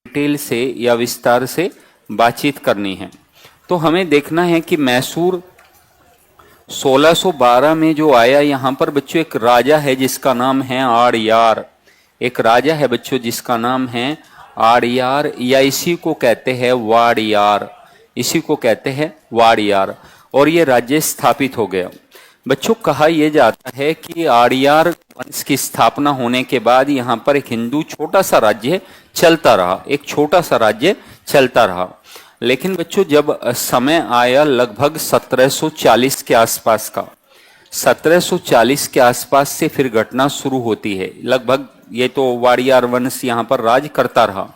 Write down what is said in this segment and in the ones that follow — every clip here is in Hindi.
डिटेल से या विस्तार से बातचीत करनी है। तो हमें देखना है कि मैसूर 1612 में जो आया, यहाँ पर बच्चों एक राजा है जिसका नाम है आड़यार। एक राजा है बच्चों जिसका नाम है आड़यार, या इसी को कहते हैं वाड़यार, इसी को कहते हैं वाड़यार। और ये राज्य स्थापित हो गया। बच्चों कहा यह जाता है कि आड़यार वंश की स्थापना होने के बाद यहाँ पर एक हिंदू छोटा सा राज्य चलता रहा, एक छोटा सा राज्य चलता रहा। लेकिन बच्चों जब समय आया लगभग 1740 के आसपास का, 1740 के आसपास से फिर घटना शुरू होती है। लगभग ये तो वाड़ियार वंश यहाँ पर राज करता रहा।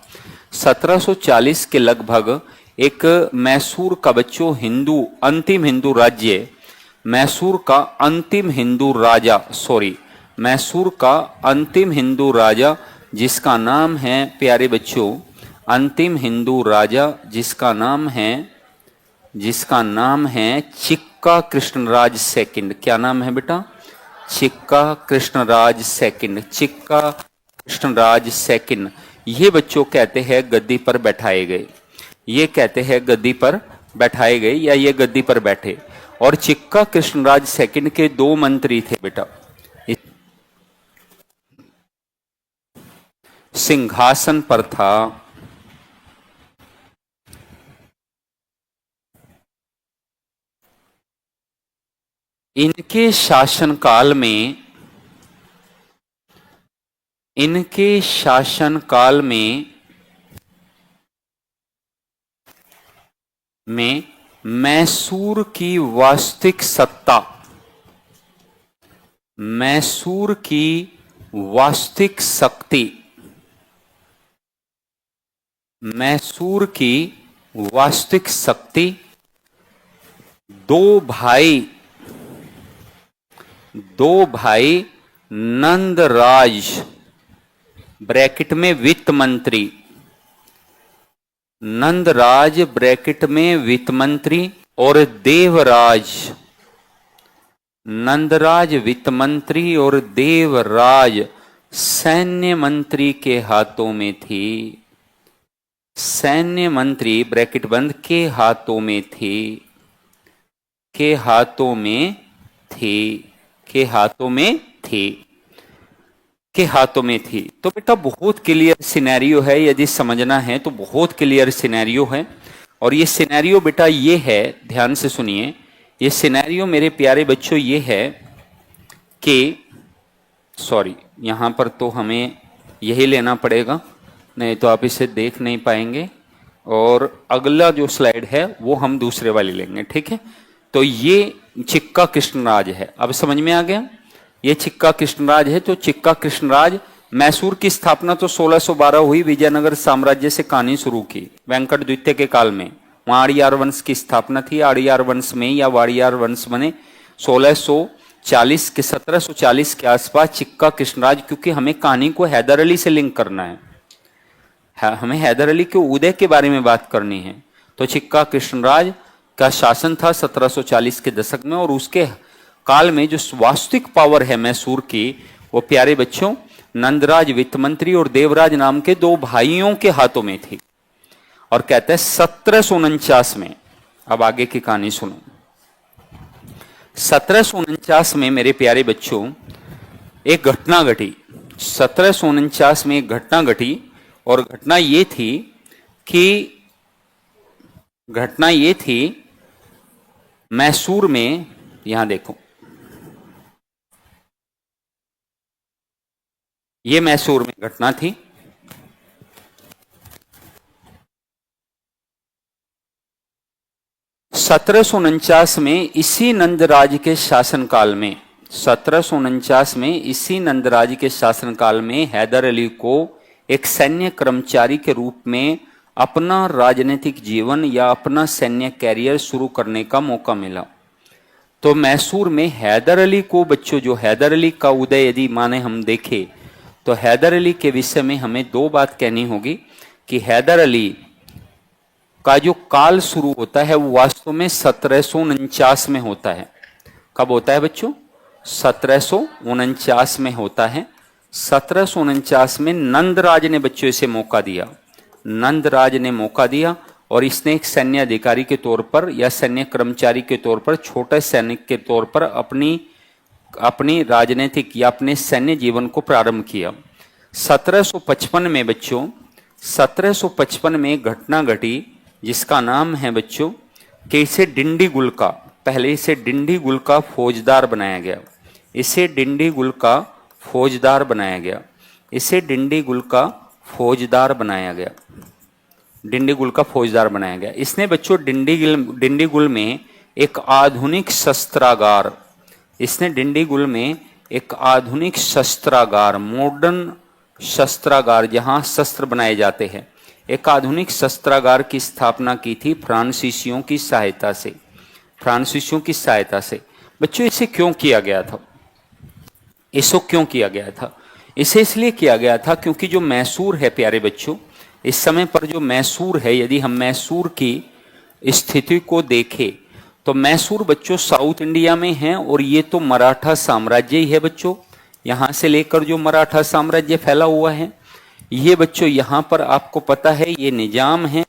1740 के लगभग एक मैसूर का बच्चों हिंदू अंतिम हिंदू राज्य, मैसूर का अंतिम हिंदू राजा, मैसूर का अंतिम हिंदू राजा जिसका नाम है प्यारे बच्चों, अंतिम हिंदू राजा जिसका नाम है चिक्का कृष्णराज सेकंड। क्या नाम है बेटा? चिक्का कृष्णराज सेकंड, चिक्का कृष्णराज सेकंड। ये बच्चों कहते हैं गद्दी पर बैठाए गए, ये कहते हैं गद्दी पर बैठाए गए या ये गद्दी पर बैठे। और चिक्का कृष्णराज सेकंड के दो मंत्री थे बेटा। सिंहासन पर था इनके शासनकाल में मैसूर की वास्तविक सत्ता, मैसूर की वास्तविक शक्ति, मैसूर की वास्तविक शक्ति दो भाई नंदराज ब्रैकेट में वित्त मंत्री, नंदराज ब्रैकेट में वित्त मंत्री और देवराज, नंदराज वित्त मंत्री और देवराज सैन्य मंत्री के हाथों में थी। सैन्य मंत्री ब्रैकेट बंद के हाथों में थी, के हाथों में थी, के हाथों में थी, के हाथों में थी। तो बेटा बहुत क्लियर सिनेरियो है, यदि समझना है तो बहुत क्लियर सिनेरियो है। और ये सिनेरियो बेटा ये है, ध्यान से सुनिए, ये सिनेरियो मेरे प्यारे बच्चों ये है कि यहां पर तो हमें यही लेना पड़ेगा, नहीं तो आप इसे देख नहीं पाएंगे। और अगला जो स्लाइड है वो हम दूसरे वाली लेंगे, ठीक है। तो ये चिक्का कृष्णराज है, अब समझ में आ गया। ये चिक्का कृष्णराज है। तो चिक्का कृष्णराज, मैसूर की स्थापना तो 1612 हुई, विजयनगर साम्राज्य से कहानी शुरू की वेंकट द्वितीय के काल में। वहां आड़ियार वंश की स्थापना थी। आड़ियार वंश में या वाड़ियार वंश बने 1640 के 1740 के आसपास चिक्का कृष्णराज, क्योंकि हमें कहानी को हैदर अली से लिंक करना है, हमें हैदर अली के उदय के बारे में बात करनी है। तो चिक्का कृष्णराज का शासन था 1740 के दशक में, और उसके काल में जो वास्तविक पावर है मैसूर की, वो प्यारे बच्चों नंदराज वित्त मंत्री और देवराज नाम के दो भाइयों के हाथों में थी। और कहते हैं 1749 में, अब आगे की कहानी सुनो। 1749 में मेरे प्यारे बच्चों एक घटना घटी। 1749 में एक घटना घटी, और घटना ये थी मैसूर में, यहां देखो, ये मैसूर में घटना थी। (1749) में इसी नंदराज के शासनकाल में, 1749 में इसी नंदराज के शासनकाल में हैदर अली को एक सैन्य कर्मचारी के रूप में अपना राजनीतिक जीवन या अपना सैन्य कैरियर शुरू करने का मौका मिला। तो मैसूर में हैदर अली को बच्चों, जो हैदर अली का उदय यदि माने हम देखें, तो हैदर अली के विषय में हमें दो बात कहनी होगी कि हैदर अली का जो काल शुरू होता है वो वास्तव में 1749 में होता है। कब होता है बच्चों? 1749 में होता है। 1749 में नंदराज ने बच्चों इसे मौका दिया। नंदराज ने मौका दिया और इसने एक सैन्य अधिकारी के तौर पर या सैन्य कर्मचारी के तौर पर, छोटे सैनिक के तौर पर अपनी राजनीतिक या अपने सैन्य जीवन को प्रारंभ किया। 1755 में बच्चों, 1755 में एक घटना घटी जिसका नाम है बच्चों कि इसे डिंडीगुल का, पहले इसे डिंडीगुल का फौजदार बनाया गया। इसे डिंडीगुल का फौजदार बनाया गया। इसे डिंडीगुल का फौजदार बनाया गया। डिंडीगुल का फौजदार बनाया गया। इसने बच्चों डिंडीगुल में एक आधुनिक शस्त्रागार, इसने डिंडीगुल में एक आधुनिक शस्त्रागार, मॉडर्न शस्त्रागार जहां शस्त्र बनाए जाते हैं, एक आधुनिक शस्त्रागार की स्थापना की थी फ्रांसीसियों की सहायता से। फ्रांसीसियों की सहायता से बच्चों इसे क्यों किया गया था? इसको क्यों किया गया था? इसे इसलिए किया गया था क्योंकि जो मैसूर है प्यारे बच्चों, इस समय पर जो मैसूर है, यदि हम मैसूर की स्थिति को देखें तो मैसूर बच्चों साउथ इंडिया में है और ये तो मराठा साम्राज्य ही है बच्चों। यहां से लेकर जो मराठा साम्राज्य फैला हुआ है, ये बच्चों यहां पर आपको पता है ये निजाम है,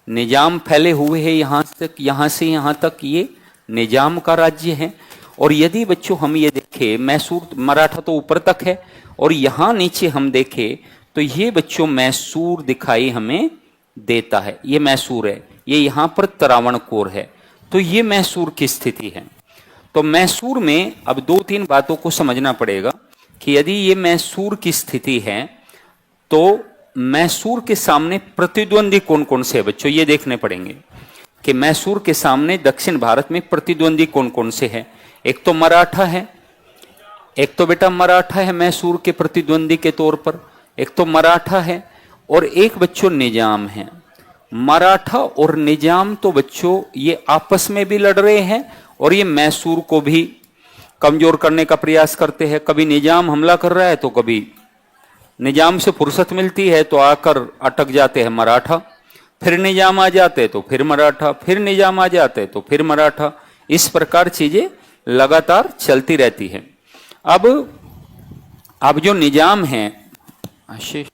निजाम फैले हुए हैं यहां तक, यहां से यहां तक ये निजाम का राज्य है। और यदि बच्चों हम ये देखें, मैसूर मराठा तो ऊपर तक है और यहां नीचे हम देखें तो ये बच्चों मैसूर दिखाई हमें देता है। ये मैसूर है, ये यहां पर त्रावणकोर है, तो ये मैसूर की स्थिति है। तो मैसूर में अब दो तीन बातों को समझना पड़ेगा कि यदि ये मैसूर की स्थिति है तो मैसूर के सामने प्रतिद्वंदी कौन कौन से है बच्चों, ये देखने पड़ेंगे कि मैसूर के सामने दक्षिण भारत में प्रतिद्वंदी कौन कौन से है। एक तो मराठा है, एक तो बेटा मराठा है मैसूर के प्रतिद्वंदी के तौर पर, एक तो मराठा है और एक बच्चों निजाम है। मराठा और निजाम तो बच्चों ये आपस में भी लड़ रहे हैं और ये मैसूर को भी कमजोर करने का प्रयास करते हैं। कभी निजाम हमला कर रहा है तो कभी निजाम से फुर्सत मिलती है तो आकर अटक जाते हैं मराठा, फिर निजाम आ जाते तो फिर मराठा, फिर निजाम आ जाते तो फिर मराठा। इस प्रकार चीजें लगातार चलती रहती हैं। अब जो निजाम है, आशीष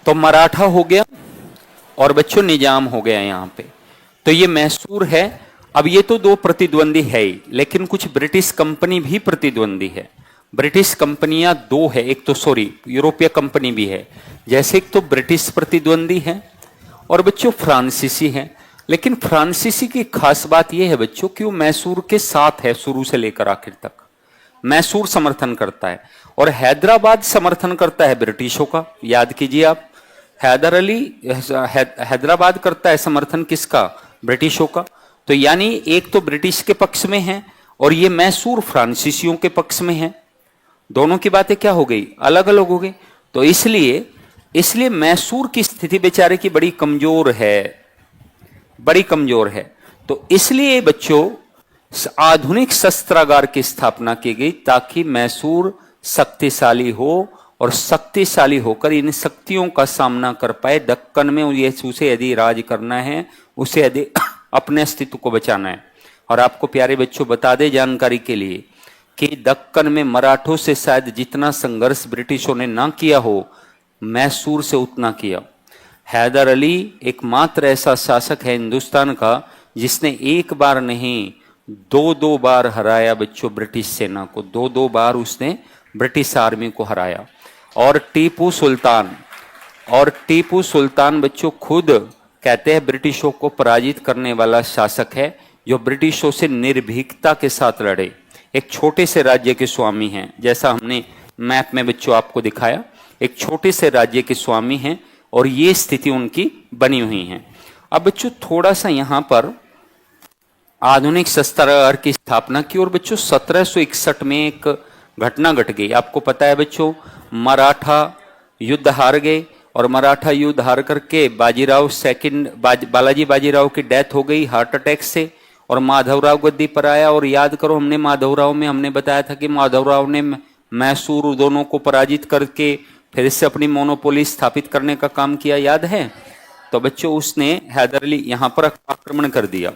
तो मराठा हो गया और बच्चों निजाम हो गया यहां पे। तो ये मैसूर है। अब ये तो दो प्रतिद्वंदी है ही, लेकिन कुछ ब्रिटिश कंपनी भी प्रतिद्वंदी है। ब्रिटिश कंपनियां दो है, एक तो सॉरी यूरोपीय कंपनी भी है। जैसे एक तो ब्रिटिश प्रतिद्वंदी है और बच्चों फ्रांसीसी है। लेकिन फ्रांसीसी की खास बात यह है बच्चों कि वो मैसूर के साथ है शुरू से लेकर आखिर तक। मैसूर समर्थन करता है और हैदराबाद समर्थन करता है ब्रिटिशों का। याद कीजिए आप, हैदराबाद करता है समर्थन किसका? ब्रिटिशों का। तो यानी एक तो ब्रिटिश के पक्ष में है और ये मैसूर फ्रांसीसियों के पक्ष में है। दोनों की बातें क्या हो गई? अलग अलग हो गई। तो इसलिए मैसूर की स्थिति बेचारे की बड़ी कमजोर है, बड़ी कमजोर है। तो इसलिए बच्चों आधुनिक शस्त्रागार की स्थापना की गई ताकि मैसूर शक्तिशाली हो और शक्तिशाली होकर इन शक्तियों का सामना कर पाए। दक्कन में उसे यदि राज करना है, उसे यदि अपने अस्तित्व को बचाना है। और आपको प्यारे बच्चों बता दे जानकारी के लिए कि दक्कन में मराठों से शायद जितना संघर्ष ब्रिटिशों ने ना किया हो, मैसूर से उतना किया। हैदर अली एकमात्र ऐसा शासक है हिंदुस्तान का जिसने एक बार नहीं दो बार हराया बच्चों ब्रिटिश सेना को। दो बार उसने ब्रिटिश आर्मी को हराया। और टीपू सुल्तान बच्चों खुद कहते हैं ब्रिटिशों को पराजित करने वाला शासक है जो ब्रिटिशों से निर्भीकता के साथ लड़े। एक छोटे से राज्य के स्वामी हैं, जैसा हमने मैप में बच्चों आपको दिखाया, एक छोटे से राज्य के स्वामी हैं और ये स्थिति उनकी बनी हुई है। अब बच्चों थोड़ा सा यहां पर आधुनिक शस्त्रागार की स्थापना की और बच्चों 1761 में एक घटना घट गई। आपको पता है बच्चों मराठा युद्ध हार गए और मराठा युद्ध हार करके बालाजी बाजीराव की डेथ हो गई हार्ट अटैक से और माधवराव गद्दी पर आया। और याद करो, हमने माधवराव में हमने बताया था कि माधवराव ने मैसूर दोनों को पराजित करके फिर से अपनी मोनोपोली स्थापित करने का काम किया, याद है? तो बच्चों, उसने हैदर अली यहां पर आक्रमण कर दिया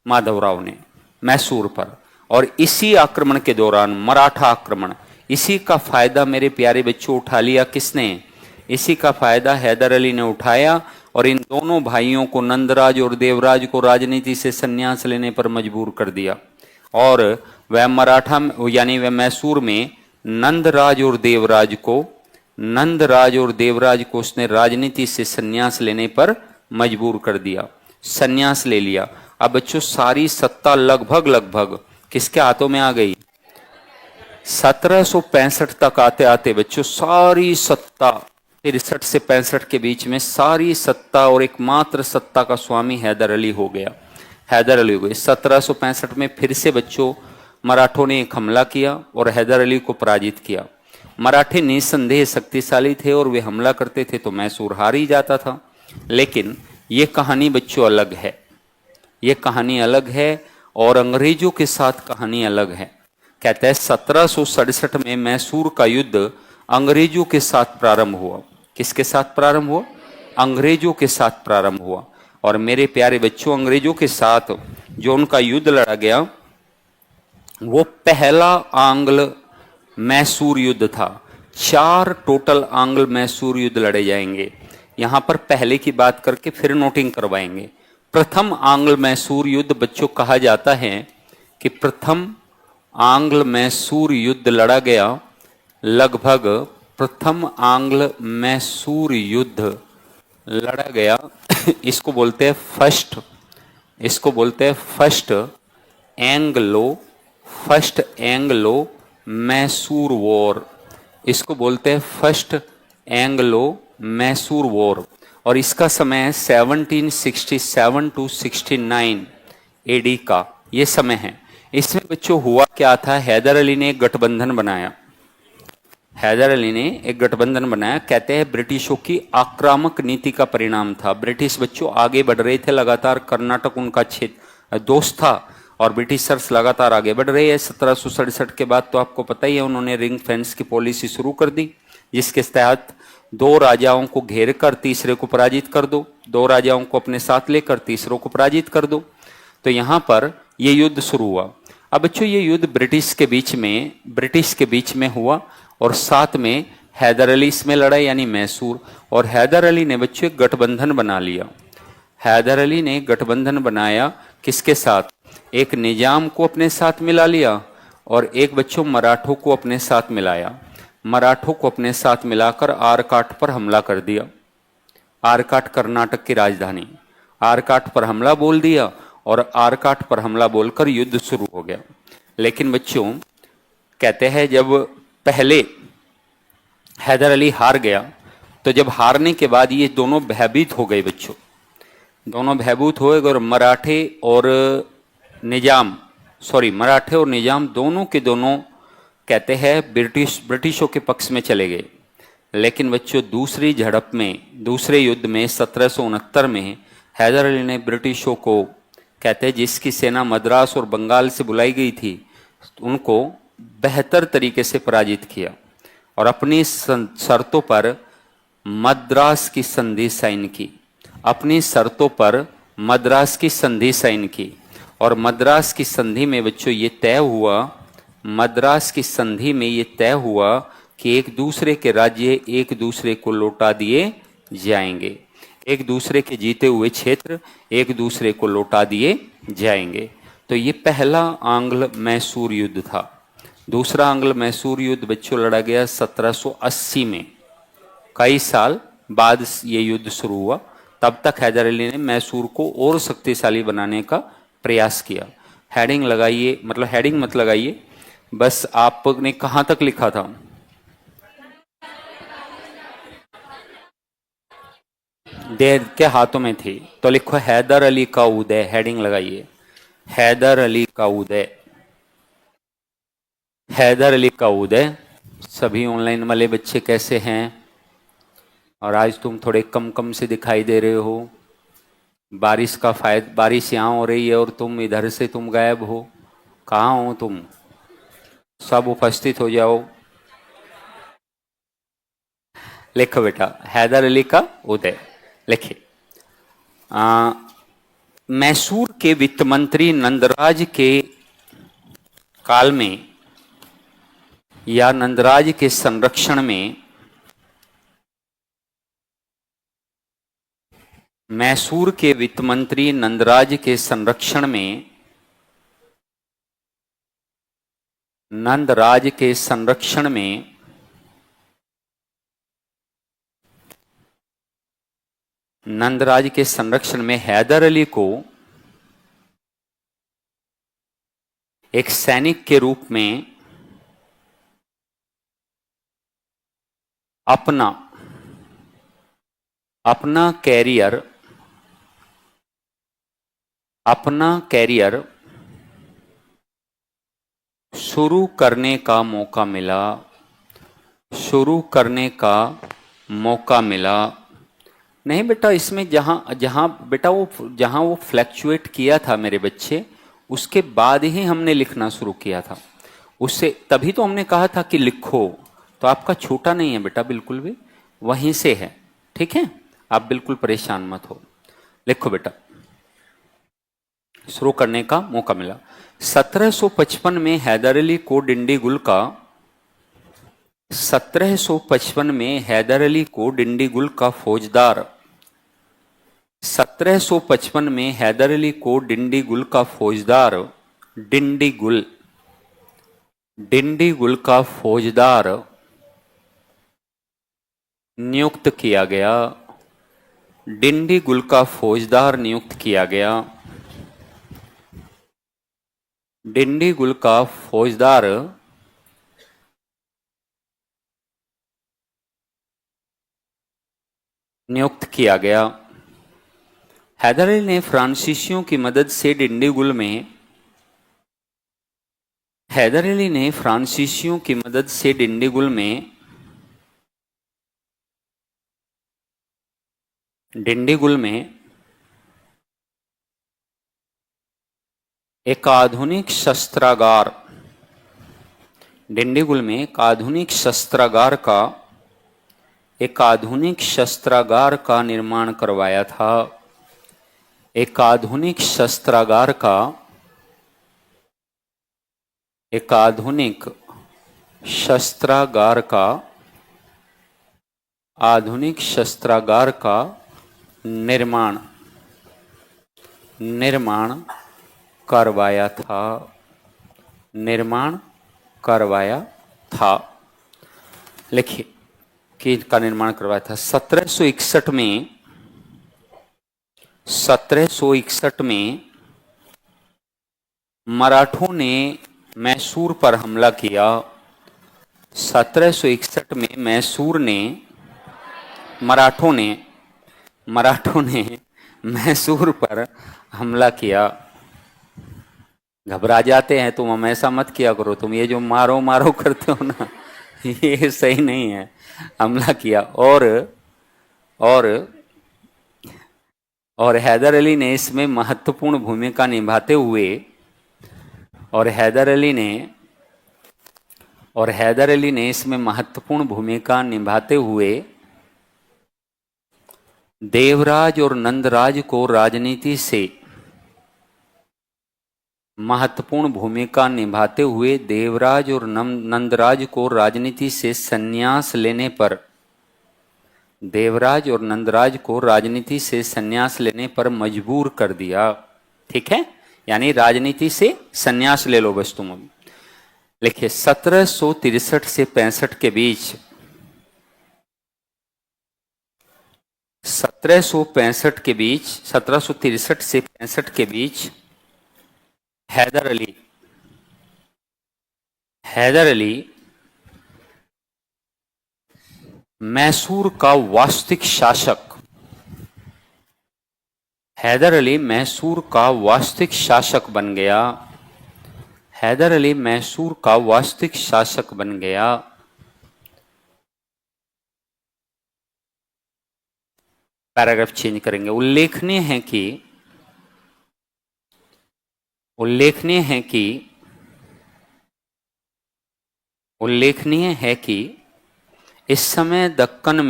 माधवराव ने मैसूर पर, और इसी आक्रमण के दौरान मराठा आक्रमण, इसी का फायदा मेरे प्यारे बच्चों उठा लिया किसने? इसी का फायदा हैदर अली ने उठाया और इन दोनों भाइयों को, नंदराज और देवराज को, राजनीति से संन्यास लेने पर मजबूर कर दिया। और वह मराठा यानी वह मैसूर में नंदराज और देवराज को उसने राजनीति से संन्यास लेने पर मजबूर कर दिया, संन्यास ले लिया। अब बच्चों, सारी सत्ता लगभग किसके हाथों में आ गई? 1765 तक आते आते बच्चों सारी सत्ता, 63 से 65 के बीच में सारी सत्ता और एकमात्र सत्ता का स्वामी हैदर अली हो गया। 1765 में फिर से बच्चों मराठों ने एक हमला किया और हैदर अली को पराजित किया। मराठे निसंदेह शक्तिशाली थे और वे हमला करते थे तो मैसूर हार ही जाता था। लेकिन ये कहानी बच्चों अलग है, ये कहानी अलग है और अंग्रेजों के साथ कहानी अलग है। कहते हैं 1767 में मैसूर का युद्ध अंग्रेजों के साथ प्रारंभ हुआ। किसके साथ प्रारंभ हुआ? अंग्रेजों के साथ प्रारंभ हुआ। और मेरे प्यारे बच्चों, अंग्रेजों के साथ जो उनका युद्ध लड़ा गया वो पहला आंग्ल मैसूर युद्ध था। 4 टोटल आंग्ल मैसूर युद्ध लड़े जाएंगे। यहां पर पहले की बात करके फिर नोटिंग करवाएंगे। प्रथम आंग्ल मैसूर युद्ध बच्चों कहा जाता है कि प्रथम आंग्ल मैसूर युद्ध लड़ा गया लगभग, प्रथम आंग्ल मैसूर युद्ध लड़ा गया इसको बोलते हैं फर्स्ट एंग्लो मैसूर वॉर। इसको बोलते हैं फर्स्ट एंग्लो मैसूर वॉर। और इसका समय है 1767 टू 69 एडी का ये समय है। इसमें बच्चों हुआ क्या था? हैदर अली ने एक गठबंधन बनाया। कहते हैं ब्रिटिशों की आक्रामक नीति का परिणाम था। ब्रिटिश बच्चों आगे बढ़ रहे थे लगातार, कर्नाटक उनका क्षेत्र दोस्त था और ब्रिटिशर्स लगातार आगे बढ़ रहे हैं। 1767 के बाद तो आपको पता ही है, उन्होंने रिंग फेंस की पॉलिसी शुरू कर दी, जिसके तहत 2 राजाओं को घेर कर तीसरे को पराजित कर दो, 2 राजाओं को अपने साथ लेकर तीसरों को पराजित कर दो। तो यहां पर यह युद्ध शुरू हुआ। अब बच्चों ये युद्ध ब्रिटिश के बीच में हुआ और साथ में हैदर अली इसमें लड़ा, यानी मैसूर। और हैदर अली ने बच्चों एक गठबंधन बना लिया। हैदर अली ने गठबंधन बनाया किसके साथ? एक निजाम को अपने साथ मिला लिया और एक बच्चों मराठों को अपने साथ मिलाया। मराठों को अपने साथ मिलाकर आरकाट पर हमला कर दिया। आरकाट कर्नाटक की राजधानी, आरकाट पर हमला बोल दिया और आरकाट पर हमला बोलकर युद्ध शुरू हो गया। लेकिन बच्चों कहते हैं जब पहले हैदर अली हार गया तो जब हारने के बाद ये दोनों भयभीत हो गए बच्चों, दोनों भयभीत हो गए और मराठे और निजाम दोनों के दोनों कहते हैं ब्रिटिशों के पक्ष में चले गए। लेकिन बच्चों दूसरी झड़प में, दूसरे युद्ध में 1769 में हैदर अली ने ब्रिटिशों को, कहते हैं जिसकी सेना मद्रास और बंगाल से बुलाई गई थी, उनको बेहतर तरीके से पराजित किया और अपनी शर्तों पर मद्रास की संधि साइन की। अपनी शर्तों पर मद्रास की संधि साइन की और मद्रास की संधि में बच्चों ये तय हुआ, मद्रास की संधि में ये तय हुआ कि एक दूसरे के राज्य एक दूसरे को लौटा दिए जाएंगे, एक दूसरे के जीते हुए क्षेत्र एक दूसरे को लौटा दिए जाएंगे। तो ये पहला आंग्ल मैसूर युद्ध था। दूसरा आंग्ल मैसूर युद्ध बच्चों लड़ा गया 1780 में। कई साल बाद ये युद्ध शुरू हुआ। तब तक हैदर अली ने मैसूर को और शक्तिशाली बनाने का प्रयास किया। हेडिंग लगाइए, मतलब हेडिंग मत लगाइए, बस आपने कहां तक लिखा था? देर के हाथों में थी तो लिखो हैदर अली का उदय। हेडिंग लगाइए, हैदर अली का उदय, हैदर अली का उदय। सभी ऑनलाइन वाले बच्चे कैसे हैं? और आज तुम थोड़े कम कम से दिखाई दे रहे हो। बारिश का फायदा, बारिश यहाँ हो रही है और तुम इधर से तुम गायब हो। कहाँ हो तुम? सब उपस्थित हो जाओ। लिखो बेटा, हैदर अली का उदय। लिखिए। मैसूर के वित्त मंत्री नंदराज के काल में या नंदराज के संरक्षण में मैसूर के वित्त मंत्री नंदराज के संरक्षण में नंदराज के संरक्षण में नंदराज के संरक्षण में हैदर अली को एक सैनिक के रूप में अपना कैरियर शुरू करने का मौका मिला। नहीं बेटा, इसमें जहां वो फ्लैक्चुएट किया था मेरे बच्चे, उसके बाद ही हमने लिखना शुरू किया था। उससे तभी तो हमने कहा था कि लिखो। तो आपका छोटा नहीं है बेटा, बिल्कुल भी वहीं से है। ठीक है, आप बिल्कुल परेशान मत हो। लिखो बेटा। शुरू करने का मौका मिला। 1755 में हैदर अली को डिंडीगुल का 1755 में हैदर अली को डिंडीगुल का फौजदार 1755 में हैदर अली को डिंडीगुल का फौजदार डिंडीगुल का फौजदार नियुक्त किया गया। डिंडीगुल का फौजदार नियुक्त किया गया। डिंडीगुल का फौजदार नियुक्त किया गया। हैदर अली ने फ्रांसीसियों की मदद से डिंडीगुल में एक आधुनिक शस्त्रागार का निर्माण करवाया था। एक आधुनिक शस्त्रागार का निर्माण करवाया था। लिखिए कि इसका निर्माण करवाया था। 1761 में मराठों ने मैसूर पर हमला किया। 1761 में मराठों ने मैसूर पर हमला किया। घबरा जाते हैं तुम, हम ऐसा मत किया करो। तुम ये जो मारो मारो करते हो ना, ये सही नहीं है। हमला किया और हैदर अली ने इसमें महत्वपूर्ण भूमिका निभाते हुए देवराज और नंदराज को राजनीति से संन्यास लेने पर मजबूर कर दिया। ठीक है, यानी राजनीति से संन्यास ले लो बस तुम अभी। लिखिए 1763 से 65 के बीच 1763 से 65 के बीच हैदर अली मैसूर का वास्तविक शासक बन गया। पैराग्राफ चेंज करेंगे। उल्लेखनीय है कि उल्लेखनीय है कि उल्लेखनीय है कि इस समय दक्कन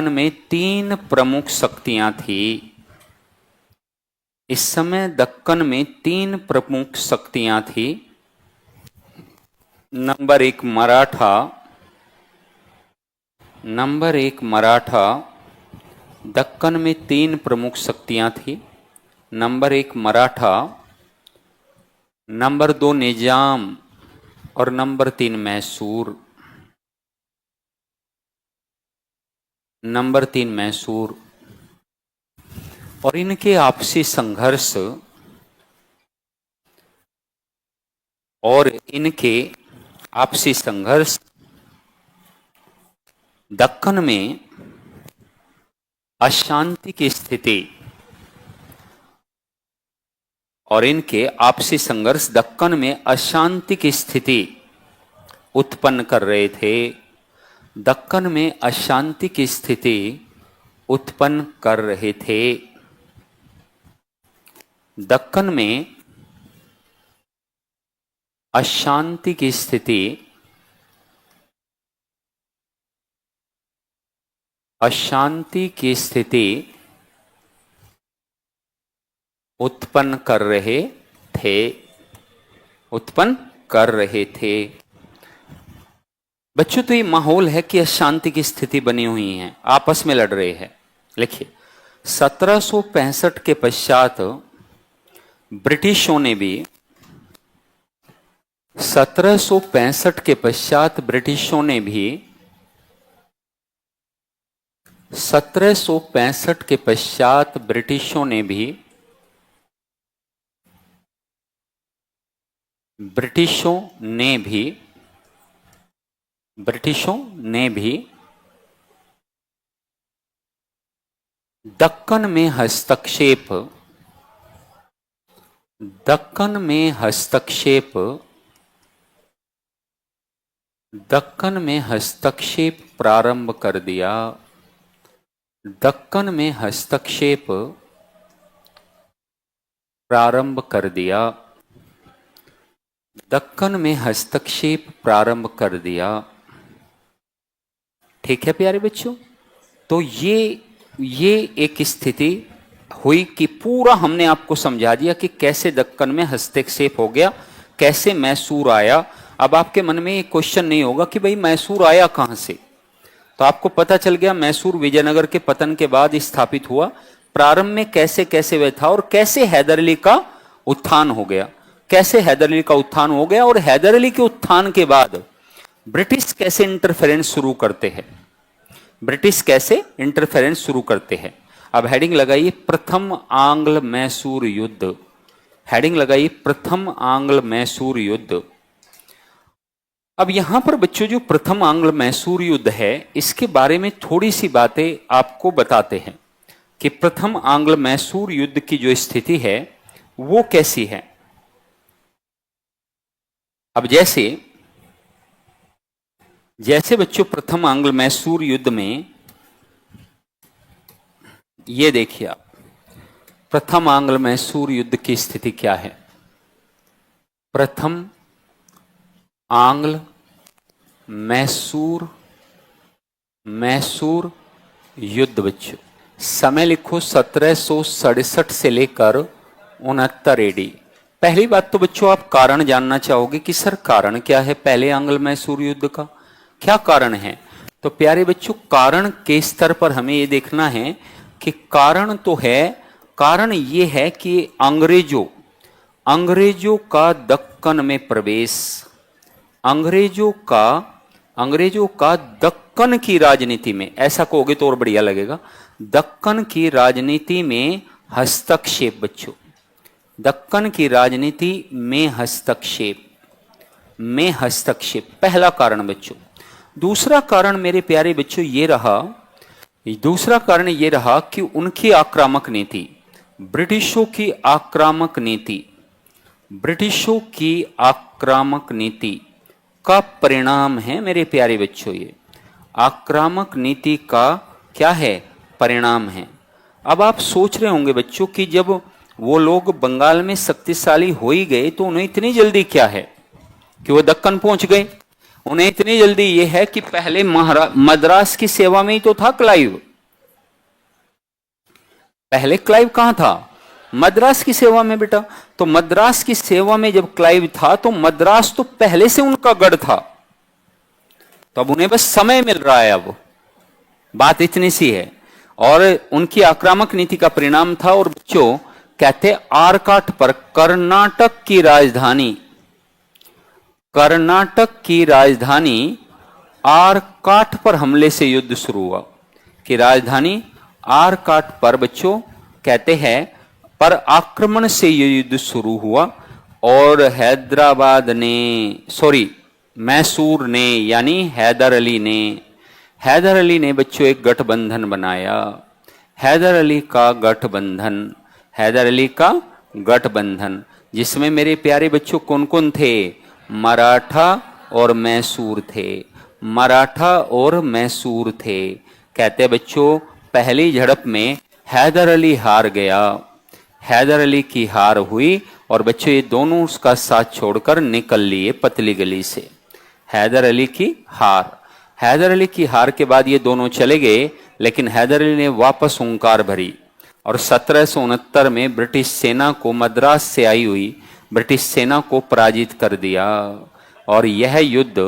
में तीन प्रमुख शक्तियां थी। इस समय दक्कन में तीन प्रमुख शक्तियां थी। नंबर एक मराठा, दक्कन में तीन प्रमुख शक्तियां थी। नंबर एक मराठा, नंबर दो निजाम और नंबर तीन मैसूर। नंबर तीन मैसूर। और इनके आपसी संघर्ष दक्कन में अशांति की स्थिति दक्कन में अशांति की स्थिति उत्पन्न कर रहे थे। दक्कन में अशांति की स्थिति उत्पन्न कर रहे थे। दक्कन में अशांति की स्थिति उत्पन्न कर रहे थे। बच्चों, तो ये माहौल है कि अशांति की स्थिति बनी हुई है, आपस में लड़ रहे हैं। लिखिए, 1765 के पश्चात ब्रिटिशों ने भी 1765 के पश्चात ब्रिटिशों ने भी 1765 के पश्चात ब्रिटिशों ने भी दक्कन में हस्तक्षेप प्रारंभ कर दिया। दक्कन में हस्तक्षेप प्रारंभ कर दिया। ठीक है प्यारे बच्चों, तो ये एक स्थिति हुई कि पूरा हमने आपको समझा दिया कि कैसे दक्कन में हस्तक्षेप हो गया, कैसे मैसूर आया। अब आपके मन में एक क्वेश्चन नहीं होगा कि भाई मैसूर आया कहां से, तो आपको पता चल गया मैसूर विजयनगर के पतन के बाद स्थापित हुआ। प्रारंभ में कैसे कैसे वह था और कैसे हैदर अली का उत्थान हो गया, और हैदर अली के उत्थान के बाद ब्रिटिश कैसे इंटरफेरेंस शुरू करते हैं। अब हेडिंग लगाइए प्रथम आंग्ल मैसूर युद्ध। हेडिंग लगाइए प्रथम आंग्ल मैसूर युद्ध। अब यहां पर बच्चों जो प्रथम आंग्ल मैसूर युद्ध है, इसके बारे में थोड़ी सी बातें आपको बताते हैं कि प्रथम आंग्ल मैसूर युद्ध की जो स्थिति है वो कैसी है। अब जैसे बच्चों प्रथम आंग्ल मैसूर युद्ध में ये देखिए आप, प्रथम आंग्ल मैसूर युद्ध की स्थिति क्या है। प्रथम आंग्ल मैसूर युद्ध बच्चों, समय लिखो 1767 से लेकर 69 AD। पहली बात तो बच्चों आप कारण जानना चाहोगे कि सर कारण क्या है पहले आंग्ल मैसूर युद्ध का, क्या कारण है। तो प्यारे बच्चों, कारण के स्तर पर हमें ये देखना है कि कारण ये है कि अंग्रेजों का दक्कन में प्रवेश, अंग्रेजों का दक्कन की राजनीति में, ऐसा कहोगे तो और बढ़िया लगेगा, दक्कन की राजनीति में हस्तक्षेप बच्चों, दक्कन की राजनीति में हस्तक्षेप पहला कारण बच्चों। दूसरा कारण मेरे प्यारे बच्चों ये रहा कि उनकी आक्रामक नीति, ब्रिटिशों की आक्रामक नीति का परिणाम है मेरे प्यारे बच्चों ये। आक्रामक नीति का क्या है, परिणाम है। अब आप सोच रहे होंगे बच्चों कि जब वो लोग बंगाल में शक्तिशाली हो ही गए तो उन्हें इतनी जल्दी क्या है कि वो दक्कन पहुंच गए। उन्हें इतनी जल्दी ये है कि पहले मद्रास की सेवा में ही तो था क्लाइव। पहले क्लाइव कहां था, मद्रास की सेवा में बेटा। तो मद्रास की सेवा में जब क्लाइव था तो मद्रास तो पहले से उनका गढ़ था, तो अब उन्हें बस समय मिल रहा है। अब बात इतनी सी है। और उनकी आक्रामक नीति का परिणाम था। और बच्चों कहते आरकाट पर, कर्नाटक की राजधानी, कर्नाटक की राजधानी आरकाट पर हमले से युद्ध शुरू हुआ। कि राजधानी आरकाट पर बच्चों कहते हैं पर आक्रमण से यह युद्ध शुरू हुआ। और हैदराबाद ने, सॉरी मैसूर ने, यानी हैदर अली ने बच्चों एक गठबंधन बनाया। हैदर अली का गठबंधन, हैदर अली का गठबंधन, जिसमें मेरे प्यारे बच्चों कौन कौन थे, मराठा और मैसूर थे, मराठा और मैसूर थे। कहते बच्चों पहली झड़प में हैदर अली हार गया, हैदर अली की हार हुई। और बच्चों ये दोनों उसका साथ छोड़कर निकल लिए पतली गली से। हैदर अली की हार, हैदर अली की हार के बाद ये दोनों चले गए, लेकिन हैदर अली ने वापस हुंकार भरी और 1769 में ब्रिटिश सेना को, मद्रास से आई हुई ब्रिटिश सेना को पराजित कर दिया। और यह युद्ध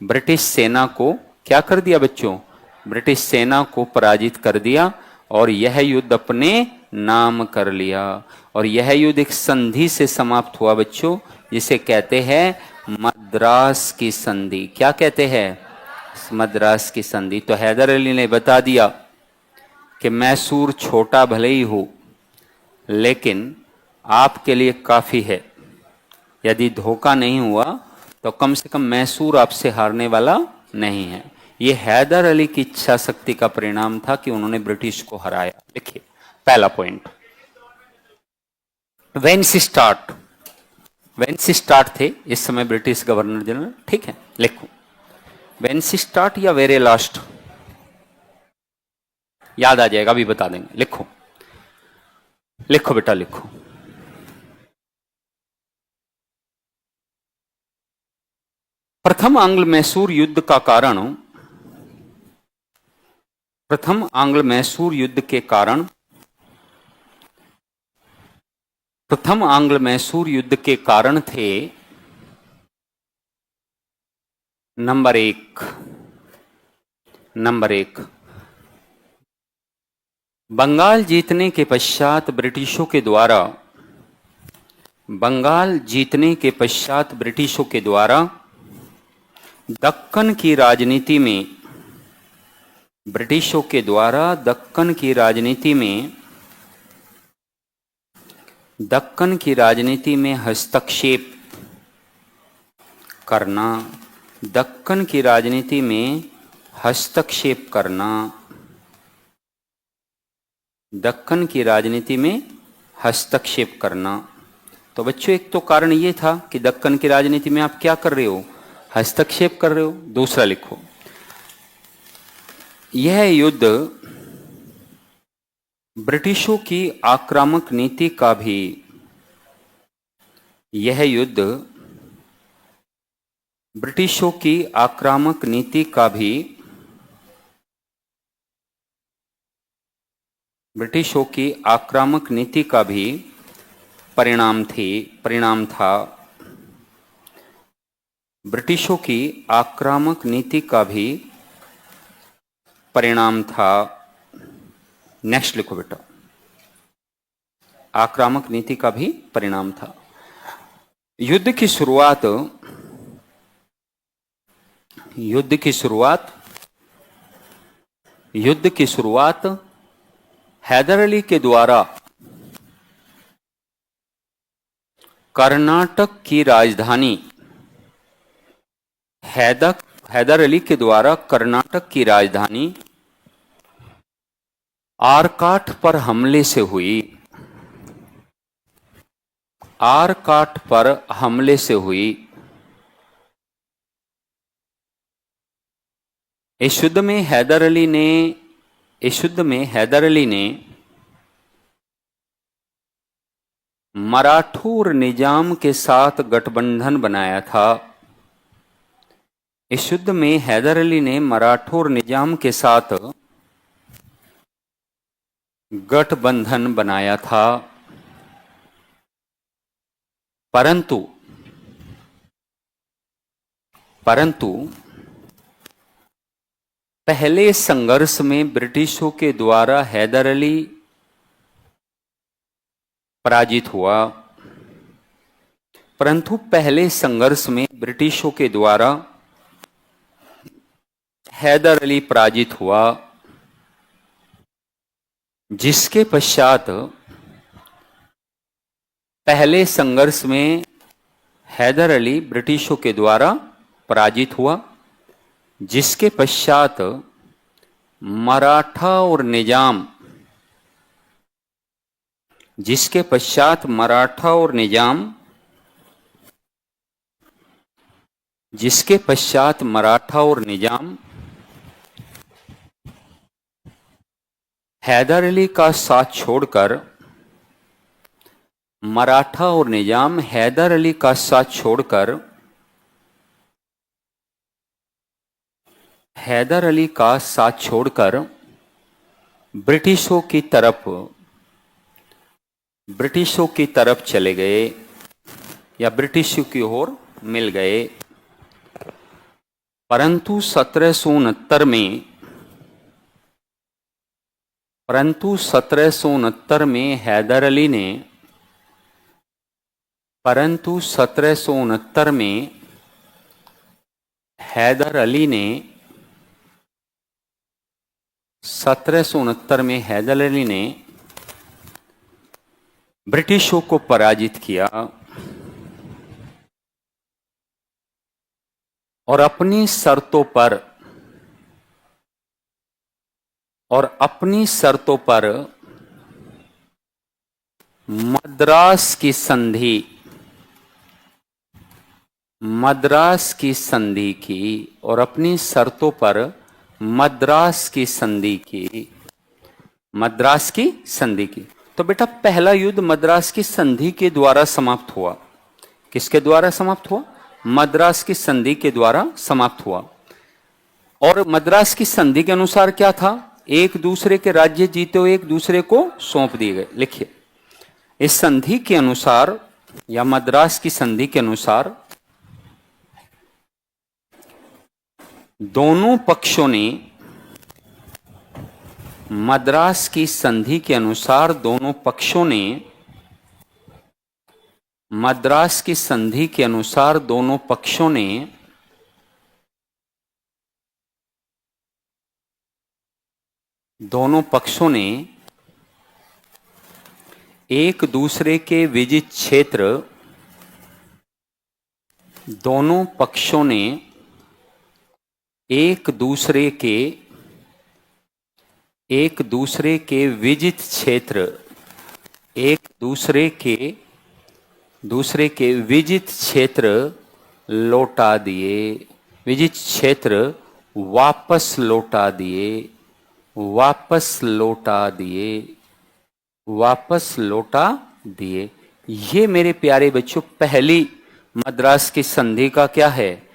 ब्रिटिश सेना को क्या कर दिया बच्चों, ब्रिटिश सेना को पराजित कर दिया और यह युद्ध अपने नाम कर लिया। और यह युद्ध एक संधि से समाप्त हुआ बच्चों, जिसे कहते हैं मद्रास की संधि। क्या कहते हैं, मद्रास की संधि। तो हैदर अली ने बता दिया कि मैसूर छोटा भले ही हो, लेकिन आपके लिए काफी है। यदि धोखा नहीं हुआ तो कम से कम मैसूर आपसे हारने वाला नहीं है। यह हैदर अली की इच्छा शक्ति का परिणाम था कि उन्होंने ब्रिटिश को हराया। देखिए पहला point, Vensi start, Vensi start थे इस समय ब्रिटिश गवर्नर जनरल, ठीक है। लिखो वेंसी स्टार्ट या वेरे लास्ट, याद आ जाएगा, अभी बता देंगे। लिखो लिखो बेटा लिखो। प्रथम आंग्ल मैसूर युद्ध का कारण, प्रथम आंग्ल मैसूर युद्ध के कारण, प्रथम आंग्ल मैसूर युद्ध के कारण थे नंबर एक, नंबर एक, बंगाल जीतने के पश्चात ब्रिटिशों के द्वारा, बंगाल जीतने के पश्चात ब्रिटिशों के द्वारा दक्कन की राजनीति में, ब्रिटिशों के द्वारा दक्कन की राजनीति में, दक्कन की राजनीति में हस्तक्षेप करना, दक्कन की राजनीति में हस्तक्षेप करना, दक्कन की राजनीति में हस्तक्षेप करना। तो बच्चों एक तो कारण ये था कि दक्कन की राजनीति में आप क्या कर रहे हो, हस्तक्षेप कर रहे हो। दूसरा लिखो, यह युद्ध ब्रिटिशों की आक्रामक नीति का भी, यह युद्ध ब्रिटिशों की आक्रामक नीति का भी, ब्रिटिशों की आक्रामक नीति का भी परिणाम था। ब्रिटिशों की आक्रामक नीति का भी परिणाम था। नेक्स्ट लिखो बेटा, आक्रामक नीति का भी परिणाम था। युद्ध की शुरुआत, युद्ध की शुरुआत, युद्ध की शुरुआत हैदर अली के द्वारा कर्नाटक की राजधानी, हैदर अली के द्वारा कर्नाटक की राजधानी आरकाट पर हमले से हुई, आरकाट पर हमले से हुई। इस युद्ध में हैदर अली ने मराठों निजाम के साथ गठबंधन बनाया था। इस युद्ध में हैदर अली ने मराठों निजाम के साथ गठबंधन बनाया था, परंतु पहले संघर्ष में ब्रिटिशों के द्वारा हैदर अली पराजित हुआ। परंतु पहले संघर्ष में ब्रिटिशों के द्वारा हैदर अली पराजित हुआ, जिसके पश्चात पहले संघर्ष में हैदर अली ब्रिटिशों के द्वारा पराजित हुआ, जिसके पश्चात मराठा और निजाम हैदर अली का साथ छोड़कर ब्रिटिशों की तरफ चले गए या ब्रिटिशों की ओर मिल गए। परंतु 1769 में हैदर अली ने ब्रिटिशों को पराजित किया और अपनी शर्तों पर मद्रास की संधि की। तो बेटा पहला युद्ध मद्रास की संधि के द्वारा समाप्त हुआ। किसके द्वारा समाप्त हुआ? मद्रास की संधि के द्वारा समाप्त हुआ। और मद्रास की संधि के अनुसार क्या था? एक दूसरे के राज्य जीते हुए एक दूसरे को सौंप दिए गए। लिखिए, इस संधि के अनुसार या मद्रास की संधि के अनुसार दोनों पक्षों ने मद्रास की संधि के अनुसार दोनों पक्षों ने एक दूसरे के विजित क्षेत्र एक दूसरे के विजित क्षेत्र लौटा दिए, विजित क्षेत्र वापस लौटा दिए। ये मेरे प्यारे बच्चों पहली मद्रास की संधि का क्या है?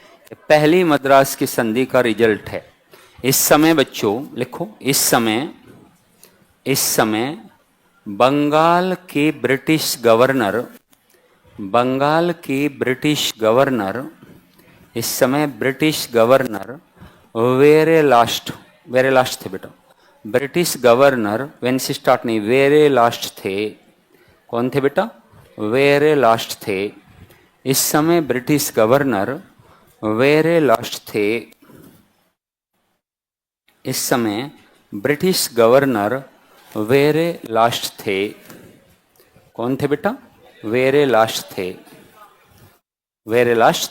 पहली मद्रास की संधि का रिजल्ट है। इस समय बच्चों लिखो, इस समय बंगाल के ब्रिटिश गवर्नर इस समय ब्रिटिश गवर्नर वेरे लास्ट थे बेटा। ब्रिटिश गवर्नर वेंसी स्टार्ट नहीं, वेरे लास्ट थे। कौन थे बेटा? वेरे लास्ट थे। इस समय ब्रिटिश गवर्नर वेरे लास्ट थे। इस समय ब्रिटिश गवर्नर वेरे लास्ट थे। कौन थे बेटा? वेरे लास्ट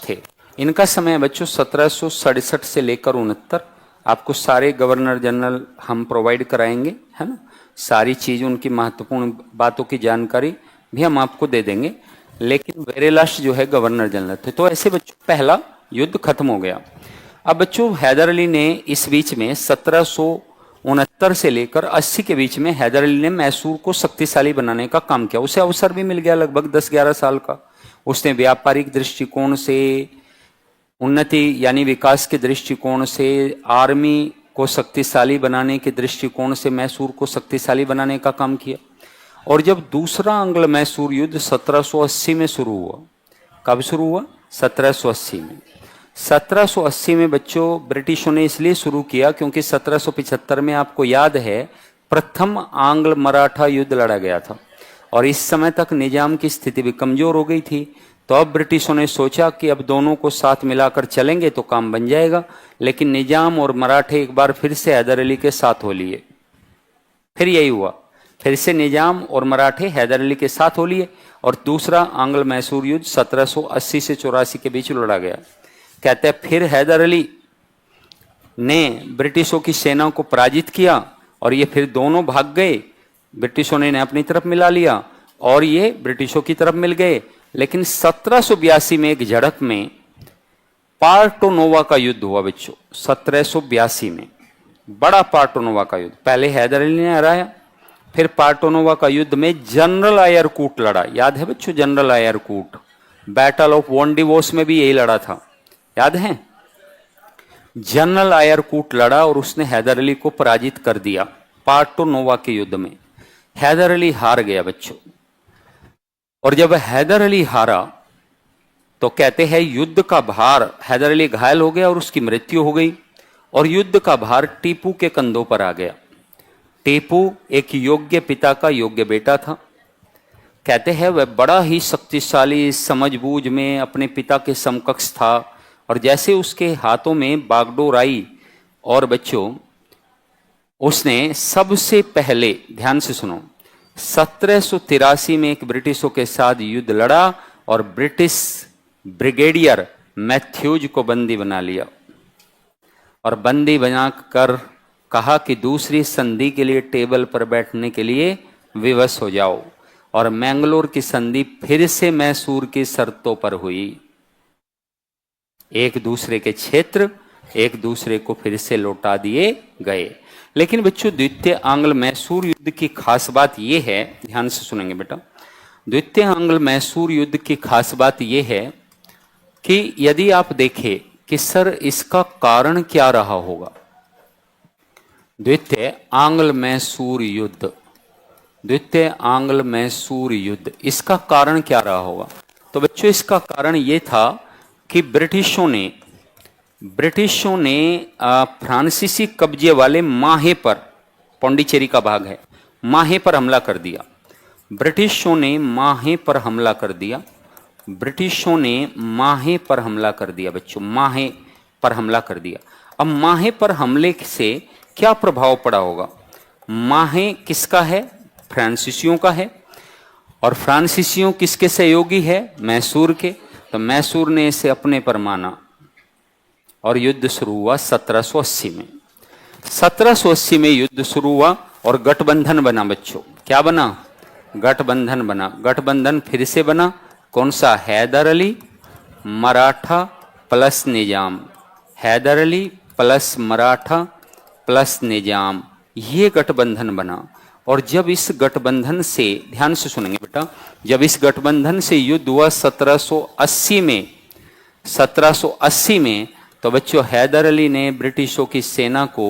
थे। इनका समय बच्चों 1767 से लेकर 69। आपको सारे गवर्नर जनरल हम प्रोवाइड कराएंगे, है ना। सारी चीज उनकी महत्वपूर्ण बातों की जानकारी भी हम आपको दे देंगे, लेकिन वेरे लास्ट जो है गवर्नर जनरल थे। तो ऐसे बच्चों पहला युद्ध खत्म हो गया। अब बच्चों हैदर अली ने इस बीच में 1769 से लेकर 80 के बीच में हैदर अली ने मैसूर को शक्तिशाली बनाने का काम किया। उसे अवसर भी मिल गया लगभग 10-11 साल का। उसने व्यापारिक दृष्टिकोण से, उन्नति यानी विकास के दृष्टिकोण से, आर्मी को शक्तिशाली बनाने के दृष्टिकोण से मैसूर को शक्तिशाली बनाने का काम किया। और जब दूसरा अंग्ल मैसूर युद्ध 1780 में शुरू हुआ, कब शुरू हुआ? 1780 में। 1780 में बच्चों ब्रिटिशों ने इसलिए शुरू किया क्योंकि 1775 में आपको याद है प्रथम आंग्ल मराठा युद्ध लड़ा गया था और इस समय तक निजाम की स्थिति भी कमजोर हो गई थी। तो अब ब्रिटिशों ने सोचा कि अब दोनों को साथ मिलाकर चलेंगे तो काम बन जाएगा। लेकिन निजाम और मराठे एक बार फिर से हैदर अली के साथ हो लिए। फिर यही हुआ, फिर से निजाम और मराठे हैदर अली के साथ हो लिए और दूसरा आंग्ल मैसूर युद्ध 1780 से 84 के बीच लड़ा गया। कहते हैं फिर हैदर अली ने ब्रिटिशों की सेना को पराजित किया और ये फिर दोनों भाग गए। ब्रिटिशों ने इन्हें अपनी तरफ मिला लिया और ये ब्रिटिशों की तरफ मिल गए। लेकिन 1782 में एक झड़प में पार्टोनोवा का युद्ध हुआ बच्चों। 1782 में बड़ा पार्टोनोवा का युद्ध, पहले हैदर अली ने हराया, फिर पार्टोनोवा का युद्ध में जनरल आयरकूट लड़ा। याद है बच्चों जनरल आयरकूट? बैटल ऑफ वॉन्डिवोस में भी यही लड़ा था, याद है? जनरल आयरकूट लड़ा और उसने हैदर अली को पराजित कर दिया पार्टोनोवा के युद्ध में। हैदर अली हार गया बच्चों। और जब हैदर अली हारा तो कहते हैं युद्ध का भार, हैदर अली घायल हो गया और उसकी मृत्यु हो गई और युद्ध का भार टीपू के कंधों पर आ गया। टीपू एक योग्य पिता का योग्य बेटा था। कहते हैं वह बड़ा ही शक्तिशाली, समझबूझ में अपने पिता के समकक्ष था और जैसे उसके हाथों में बागडोर आई और बच्चों उसने सबसे पहले, ध्यान से सुनो, 1783 में एक ब्रिटिशों के साथ युद्ध लड़ा और ब्रिटिश ब्रिगेडियर मैथ्यूज को बंदी बना लिया और बंदी बनाकर कहा कि दूसरी संधि के लिए टेबल पर बैठने के लिए विवश हो जाओ। और मैंगलोर की संधि फिर से मैसूर की शर्तों पर हुई। एक दूसरे के क्षेत्र एक दूसरे को फिर से लौटा दिए गए। लेकिन बच्चों द्वितीय आंग्ल मैसूर युद्ध की खास बात यह है, ध्यान से सुनेंगे बेटा, द्वितीय आंग्ल मैसूर युद्ध की खास बात यह है कि यदि आप देखें कि सर इसका कारण क्या रहा होगा, द्वितीय आंग्ल मैसूर युद्ध, द्वितीय आंग्ल मैसूर युद्ध, इसका कारण क्या रहा होगा? तो बच्चों इसका कारण यह था कि ब्रिटिशों ने फ्रांसीसी कब्जे वाले माहे पर, पौंडीचेरी का भाग है, माहे पर हमला कर दिया। ब्रिटिशों ने माहे पर हमला कर दिया। ब्रिटिशों ने माहे पर हमला कर दिया बच्चों, माहे पर हमला कर दिया। अब माहे पर हमले से क्या प्रभाव पड़ा होगा? माहे किसका है? फ्रांसीसियों का है। और फ्रांसीसियों किसके सहयोगी है? मैसूर के। तो मैसूर ने इसे अपने पर माना और युद्ध शुरू हुआ 1780 में। 1780 में युद्ध शुरू हुआ और गठबंधन बना बच्चों। क्या बना? गठबंधन बना। गठबंधन फिर से बना, कौन सा? हैदर अली, मराठा प्लस निजाम। हैदर अली प्लस मराठा प्लस निजाम, ये गठबंधन बना। और जब इस गठबंधन से, ध्यान से सुनेंगे बेटा, जब इस गठबंधन से युद्ध हुआ 1780 में, 1780 में, तो बच्चों हैदर अली ने ब्रिटिशों की सेना को,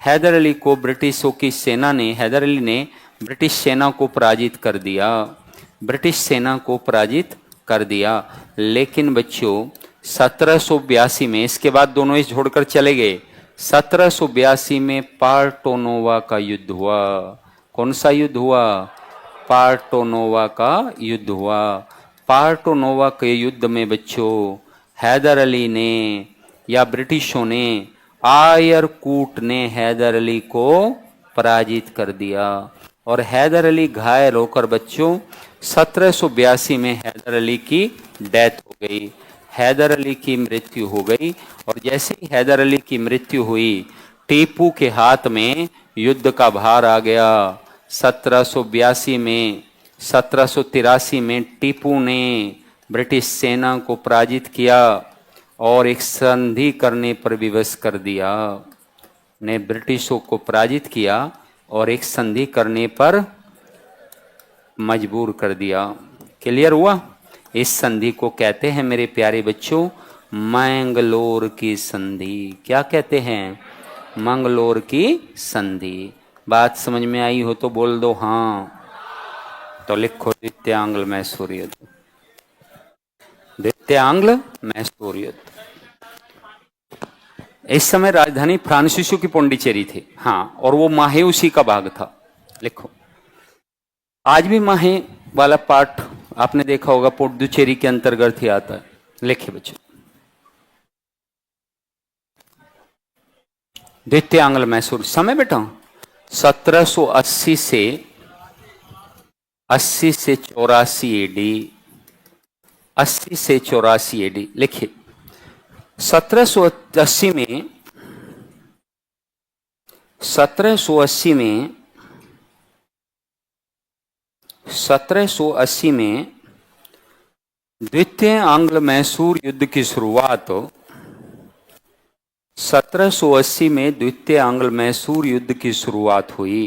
हैदर अली को ब्रिटिशों की सेना ने, हैदर अली ने ब्रिटिश सेना को पराजित कर दिया, ब्रिटिश सेना को पराजित कर दिया। लेकिन बच्चों 1782 में, इसके बाद दोनों इस छोड़कर चले गए। 1782 में पार्टोनोवा का युद्ध हुआ। कौन सा युद्ध हुआ? पार्टोनोवा का युद्ध हुआ। पार्टोनोवा के युद्ध में बच्चों हैदर अली ने या ब्रिटिशों ने, आयरकूट ने हैदर अली को पराजित कर दिया और हैदर अली घायल होकर बच्चों 1782 में हैदर अली की डेथ हो गई, हैदर अली की मृत्यु हो गई। और जैसे ही हैदर अली की मृत्यु हुई, टीपू के हाथ में युद्ध का भार आ गया। 1782 में, 1783 में टीपू ने ब्रिटिश सेना को पराजित किया और एक संधि करने पर विवश कर दिया, ने ब्रिटिशों को पराजित किया और एक संधि करने पर मजबूर कर दिया। क्लियर हुआ? इस संधि को कहते हैं मेरे प्यारे बच्चों मैंगलोर की संधि। क्या कहते हैं? मंगलोर की संधि। बात समझ में आई हो तो बोल दो हाँ। तो लिखो द्वितीयांग्ल मैसूर युद्ध, द्वितीयांग्ल मैसूर युद्ध। इस समय राजधानी फ्रांसिसो की पौंडीचेरी थी। हाँ, और वो माहे उसी का भाग था। लिखो, आज भी माहे वाला पार्ट आपने देखा होगा, पुडुचेरी के अंतर्गत ही आता है। लिखिए बच्चों, द्वितीयांग्ल मैसूर। समय बेटा 1780 से 84 एडी, 80 से 84 एडी। लिखिए 1780 में 1780 में द्वितीय आंग्ल मैसूर युद्ध की शुरुआत 1780 में द्वितीय आंग्ल मैसूर युद्ध की शुरुआत हुई।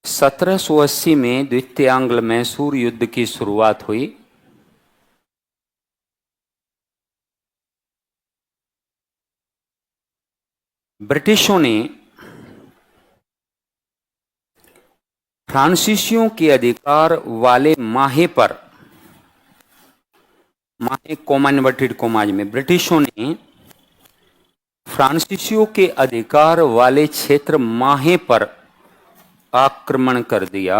1780 में द्वितीय आंग्ल मैसूर युद्ध की शुरुआत हुई। ब्रिटिशों ने फ्रांसीसियों के अधिकार वाले माहे पर, माहे कोमा इन्वर्टेड कोमाज में, ब्रिटिशों ने फ्रांसीसियों के अधिकार वाले क्षेत्र माहे पर आक्रमण कर दिया,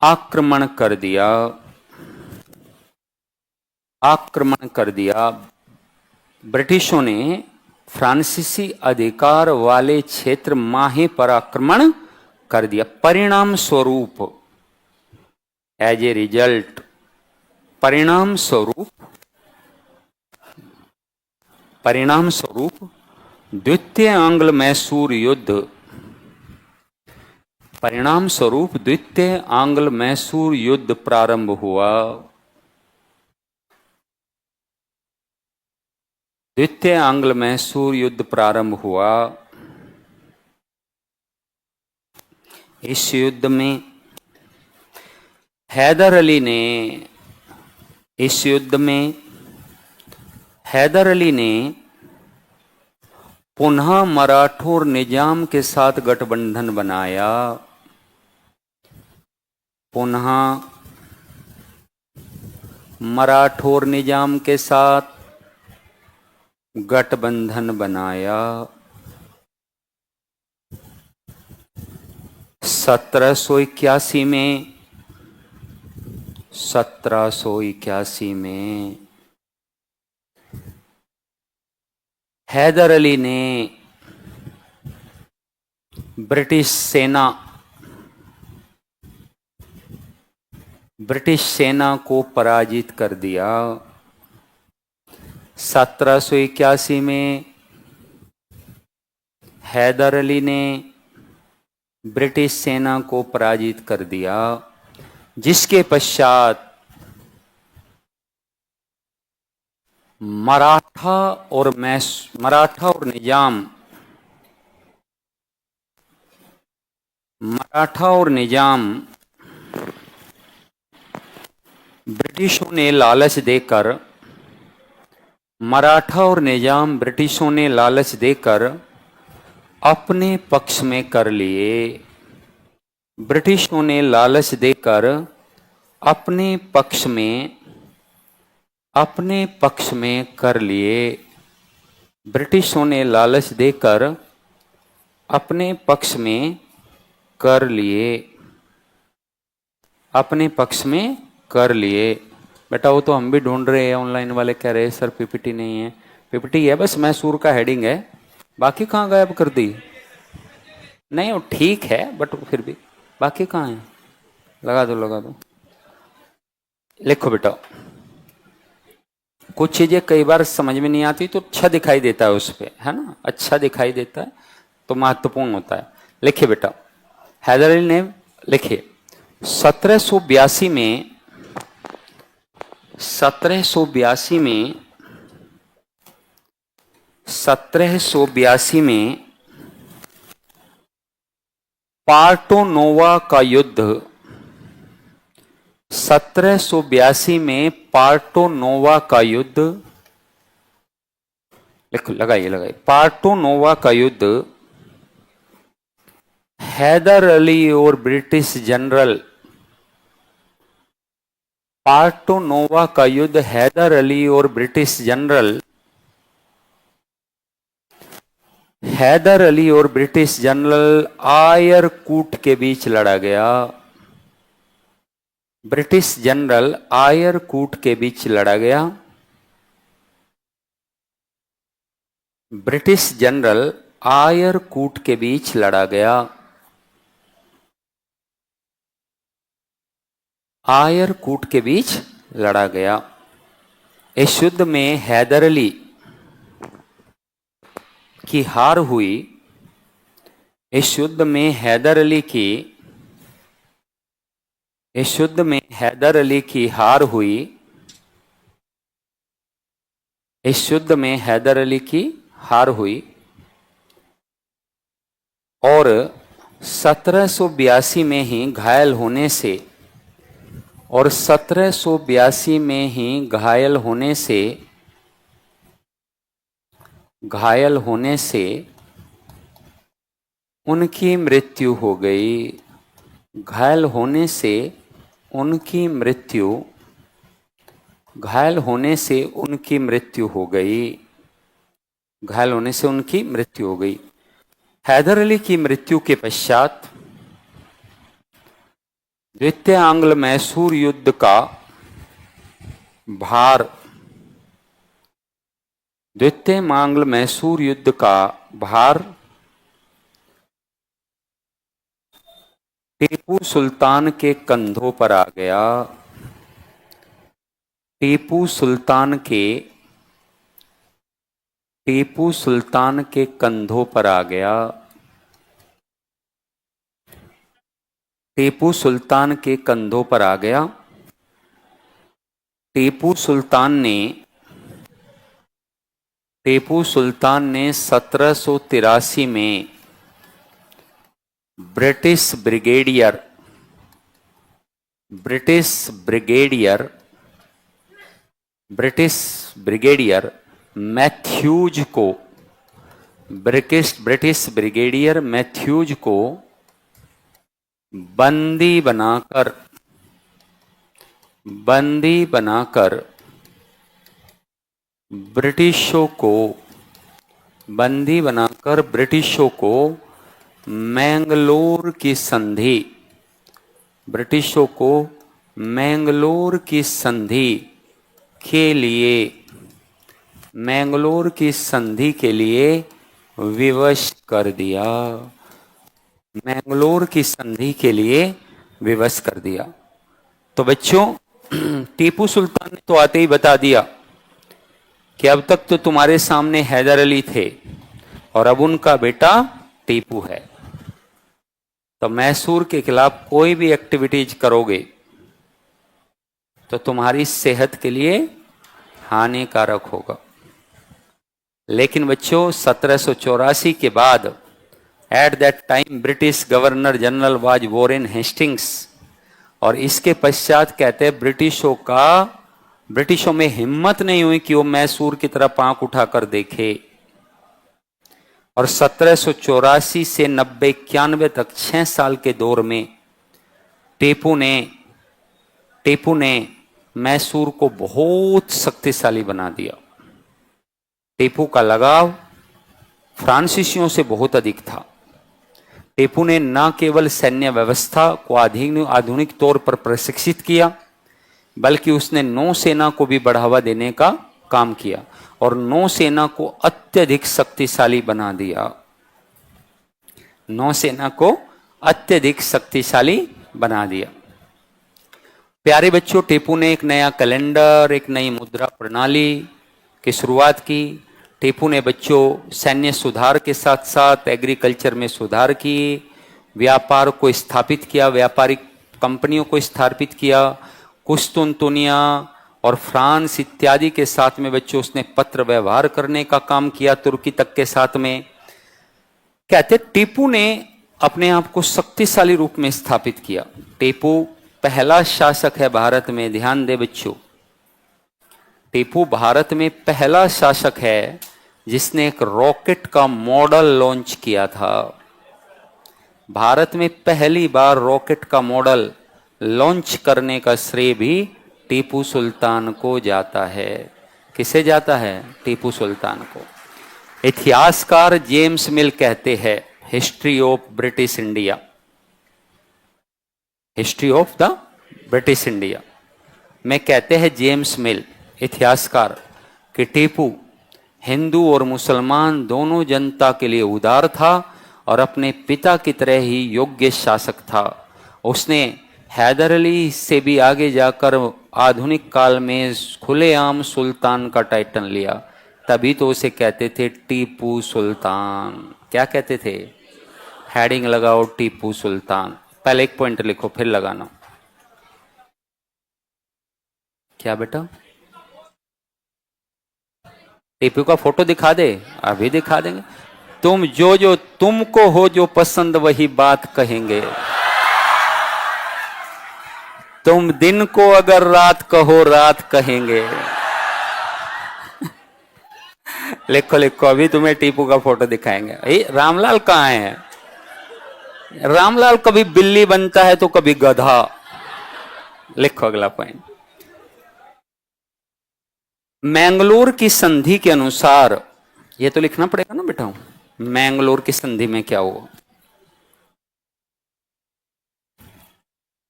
आक्रमण कर दिया, आक्रमण कर दिया। ब्रिटिशों ने फ्रांसीसी अधिकार वाले क्षेत्र माहे पर आक्रमण कर दिया। परिणाम स्वरूप, एज ए रिजल्ट, परिणाम स्वरूप, परिणाम स्वरूप द्वितीय आंग्ल मैसूर युद्ध, परिणाम स्वरूप द्वितीय आंग्ल मैसूर युद्ध प्रारंभ हुआ। द्वितीय आंग्ल मैसूर युद्ध प्रारंभ हुआ। इस युद्ध में हैदर अली ने, इस युद्ध में हैदर अली ने पुनः मराठों निजाम के साथ गठबंधन बनाया, पुनः मराठों निजाम के साथ गठबंधन बनाया। 1781 में, 1781 में हैदर अली ने ब्रिटिश सेना को पराजित कर दिया। 1781 में हैदर अली ने ब्रिटिश सेना को पराजित कर दिया, जिसके पश्चात मराठा और निजाम ब्रिटिशों ने लालच देकर, मराठा और निजाम ब्रिटिशों ने लालच देकर अपने पक्ष में कर लिए। ब्रिटिशों ने लालच देकर अपने पक्ष में कर लिए। ब्रिटिशों ने लालच देकर अपने पक्ष में कर लिए, अपने पक्ष में कर लिए। बेटा वो तो हम भी ढूंढ रहे हैं, ऑनलाइन वाले कह रहे हैं सर पीपीटी नहीं है। पीपीटी है, बस मैसूर का हेडिंग है, बाकी कहाँ गायब कर दी? नहीं वो ठीक है बट फिर भी बाकी कहाँ है? लगा दो, लगा दो। लिखो बेटा, कुछ चीजें कई बार समझ में नहीं आती तो अच्छा दिखाई देता है उस पे, है ना, अच्छा दिखाई देता है तो महत्वपूर्ण होता है। लिखिए बेटा, हैदर अली ने, लिखिए 1782 में 1782 में पार्टो नोवा का युद्ध, 1782 में पार्टो नोवा का युद्ध, लगाइए पार्टो नोवा का युद्ध हैदर अली और ब्रिटिश जनरल, पार्टो नोवा का युद्ध हैदर अली और ब्रिटिश जनरल, हैदर अली और ब्रिटिश जनरल आयरकूट के बीच लड़ा गया। ब्रिटिश जनरल आयरकूट के बीच लड़ा गया। ब्रिटिश जनरल आयरकूट के बीच लड़ा गया। आयरकूट के बीच लड़ा गया। इस युद्ध में हैदर अली की हार हुई। इस युद्ध में हैदर अली की हैदर अली की हार हुई। इस युद्ध में हैदर अली की हार हुई और 1782 में ही घायल होने से, और 1782 में ही घायल होने से उनकी मृत्यु हो गई। घायल होने से उनकी मृत्यु हो गई। घायल होने से उनकी मृत्यु हो गई। हैदर अली की मृत्यु के पश्चात द्वितीय आंग्ल मैसूर युद्ध का भार, द्वितीय आंग्ल मैसूर युद्ध का भार टीपू सुल्तान के कंधों पर आ गया। टीपू सुल्तान के कंधों पर आ गया। टीपू सुल्तान के कंधों पर आ गया। टीपू सुल्तान ने 1783 में ब्रिटिश ब्रिगेडियर मैथ्यूज को बंदी बनाकर ब्रिटिशों को मैंगलोर की संधि के लिए विवश कर दिया। मैंगलोर की संधि के लिए विवश कर दिया। तो बच्चों, टीपू सुल्तान ने तो आते ही बता दिया कि अब तक तो तुम्हारे सामने हैदर अली थे और अब उनका बेटा टीपू है। तो मैसूर के खिलाफ कोई भी एक्टिविटीज करोगे तो तुम्हारी सेहत के लिए हानिकारक होगा। लेकिन बच्चों, 1784 के बाद at that time British governor general was Warren Hastings, और इसके पश्चात कहते हैं ब्रिटिशों में हिम्मत नहीं हुई कि वो मैसूर की तरफ आंख उठाकर देखे। और 1784 से 90-91 तक 6 साल के दौर में टीपू ने मैसूर को बहुत शक्तिशाली बना दिया। टीपू का लगाव फ्रांसीसियों से बहुत अधिक था। टीपू ने न केवल सैन्य व्यवस्था को आधुनिक तौर पर प्रशिक्षित किया, बल्कि उसने नौसेना को भी बढ़ावा देने का काम किया और नौसेना को अत्यधिक शक्तिशाली बना दिया। प्यारे बच्चों, टीपू ने एक नया कैलेंडर, एक नई मुद्रा प्रणाली की शुरुआत की। टीपू ने बच्चों सैन्य सुधार के साथ साथ एग्रीकल्चर में सुधार किए, व्यापार को स्थापित किया, व्यापारिक कंपनियों को स्थापित किया, कुस्तुनतुनिया और फ्रांस इत्यादि के साथ में बच्चों उसने पत्र व्यवहार करने का काम किया, तुर्की तक के साथ में। कहते टीपू ने अपने आप को शक्तिशाली रूप में स्थापित किया। टीपू पहला शासक है भारत में, ध्यान दे बच्चों, टीपू भारत में पहला शासक है जिसने एक रॉकेट का मॉडल लॉन्च किया था। भारत में पहली बार रॉकेट का मॉडल लॉन्च करने का श्रेय भी टीपू सुल्तान को जाता है। किसे जाता है? टीपू सुल्तान को। इतिहासकार जेम्स मिल कहते हैं history of British India, history of the British India में कहते हैं जेम्स मिल इतिहासकार कि टीपू हिंदू और मुसलमान दोनों जनता के लिए उदार था और अपने पिता की तरह ही योग्य शासक था। उसने हैदर अली से भी आगे जाकर आधुनिक काल में खुलेआम सुल्तान का टाइटल लिया, तभी तो उसे कहते थे टीपू सुल्तान। क्या कहते थे? हेडिंग लगाओ टीपू सुल्तान। पहले एक पॉइंट लिखो फिर लगाना। क्या बेटा? टीपू का फोटो दिखा दे? अभी दिखा देंगे। तुम जो जो तुमको हो जो पसंद वही बात कहेंगे। तुम दिन को अगर रात कहो रात कहेंगे। लिखो लिखो, अभी तुम्हें टीपू का फोटो दिखाएंगे। रामलाल कहाँ है? रामलाल कभी बिल्ली बनता है तो कभी गधा। लिखो अगला पॉइंट। मैंगलोर की संधि के अनुसार, ये तो लिखना पड़ेगा ना बेटा, मैंगलोर की संधि में क्या हुआ?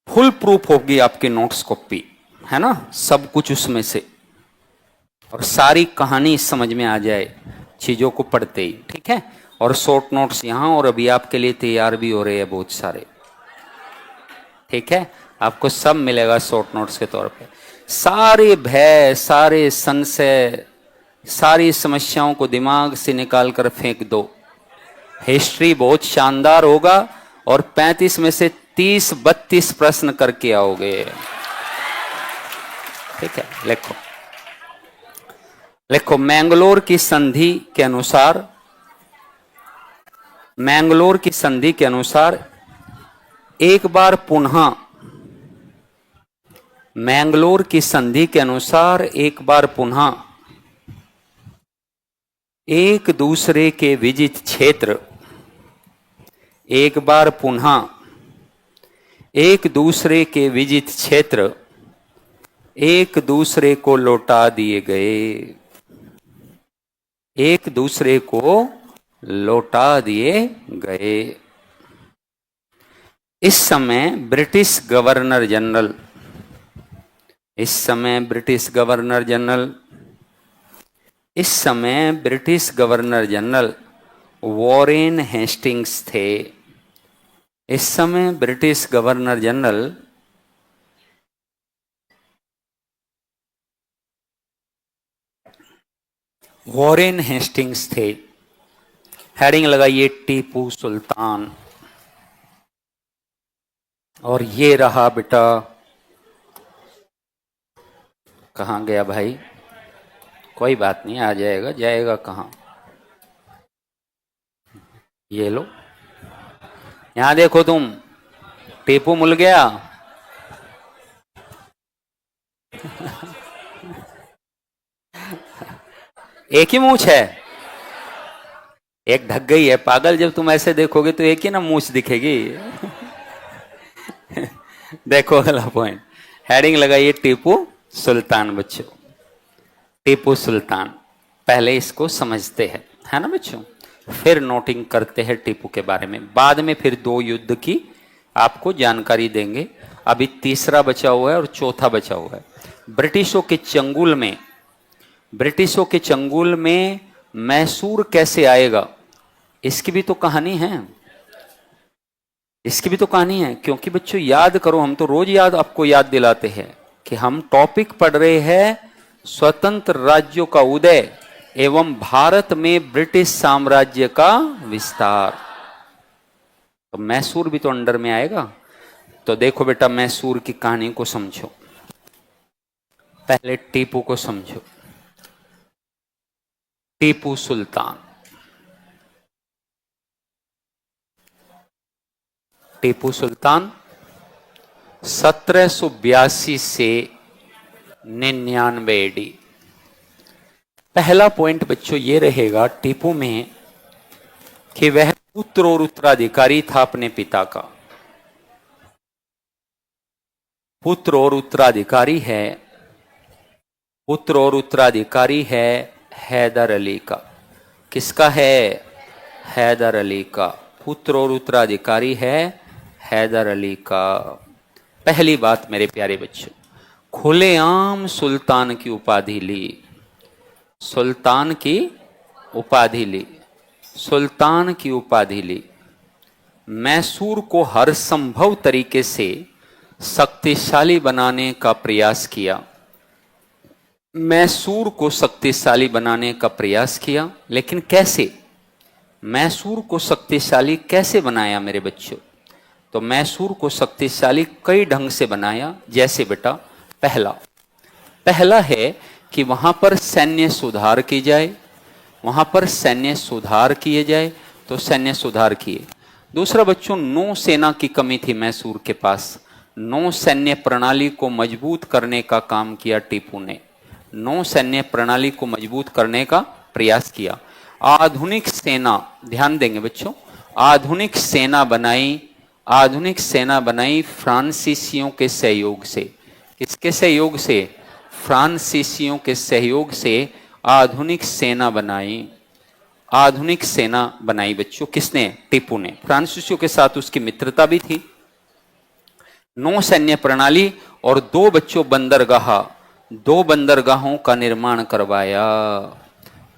फुल प्रूफ होगी आपकी नोट्स कॉपी, है ना, सब कुछ उसमें से, और सारी कहानी समझ में आ जाए चीजों को पढ़ते ही, ठीक है। और शॉर्ट नोट्स यहां और अभी आपके लिए तैयार भी हो रहे हैं बहुत सारे, ठीक है। आपको सब मिलेगा शॉर्ट नोट्स के तौर पे। सारे भय, सारे संशय, सारी समस्याओं को दिमाग से निकाल कर फेंक दो। हिस्ट्री बहुत शानदार होगा और 35 में से 30-32 प्रश्न करके आओगे, ठीक है। लिखो लिखो, मैंगलोर की संधि के अनुसार, मैंगलोर की संधि के अनुसार एक बार पुनः, मैंगलोर की संधि के अनुसार एक बार पुनः एक दूसरे के विजित क्षेत्र, एक बार पुनः एक दूसरे के विजित क्षेत्र एक दूसरे को लौटा दिए गए, एक दूसरे को लौटा दिए गए। इस समय ब्रिटिश गवर्नर जनरल, इस समय ब्रिटिश गवर्नर जनरल, इस समय British governor general Warren Hastings थे। इस समय British governor general Warren Hastings थे। हेडिंग लगाइए टीपू सुल्तान। और ये रहा बेटा, कहाँ गया भाई? कोई बात नहीं, आ जाएगा। जाएगा कहाँ? ये लो, यहां देखो तुम, टीपू मिल गया। एक ही मूछ है, एक ढक गई है। पागल, जब तुम ऐसे देखोगे तो एक ही ना मूछ दिखेगी। देखो अगला पॉइंट, हेडिंग लगाइए टीपू सुल्तान। बच्चों, टीपू सुल्तान, पहले इसको समझते हैं, है ना बच्चों, फिर नोटिंग करते हैं टीपू के बारे में। बाद में फिर 2 युद्ध की आपको जानकारी देंगे। अभी तीसरा बचा हुआ है और चौथा बचा हुआ है। ब्रिटिशों के चंगुल में, ब्रिटिशों के चंगुल में मैसूर कैसे आएगा, इसकी भी तो कहानी है, इसकी भी तो कहानी है। क्योंकि बच्चों याद करो, हम तो रोज आपको याद दिलाते हैं कि हम टॉपिक पढ़ रहे हैं स्वतंत्र राज्यों का उदय एवं भारत में ब्रिटिश साम्राज्य का विस्तार। तो मैसूर भी तो अंडर में आएगा। तो देखो बेटा, मैसूर की कहानी को समझो। पहले टीपू को समझो। टीपू सुल्तान, टीपू सुल्तान 1782 से 99 AD। पहला पॉइंट बच्चों ये रहेगा टीपू में कि वह पुत्र और उत्तराधिकारी था अपने पिता का। पुत्र और उत्तराधिकारी है, पुत्र और उत्तराधिकारी है हैदर अली का। किसका है? हैदर अली का। पुत्र और उत्तराधिकारी है हैदर अली का। पहली बात मेरे प्यारे बच्चों, खुलेआम सुल्तान की उपाधि ली, सुल्तान की उपाधि ली, सुल्तान की उपाधि ली। मैसूर को हर संभव तरीके से शक्तिशाली बनाने का प्रयास किया, मैसूर को शक्तिशाली बनाने का प्रयास किया। लेकिन कैसे? मैसूर को शक्तिशाली कैसे बनाया मेरे बच्चों? तो मैसूर को शक्तिशाली कई ढंग से बनाया। जैसे बेटा, पहला है कि वहां पर सैन्य सुधार की जाए, वहां पर सैन्य सुधार किए जाए, तो सैन्य सुधार किए। दूसरा बच्चों, नौ सेना की कमी थी मैसूर के पास, नौ सैन्य प्रणाली को मजबूत करने का काम किया टीपू ने, नौ सैन्य प्रणाली को मजबूत करने का प्रयास किया। आधुनिक सेना, ध्यान देंगे बच्चों, आधुनिक सेना बनाई, आधुनिक सेना बनाई फ्रांसीसियों के सहयोग से। किसके सहयोग से? फ्रांसीसियों के सहयोग से आधुनिक सेना बनाई, आधुनिक सेना बनाई बच्चों। किसने? टीपू ने। फ्रांसीसियों के साथ उसकी मित्रता भी थी। नौ सैन्य प्रणाली और दो बच्चों बंदरगाह, दो बंदरगाहों का निर्माण करवाया,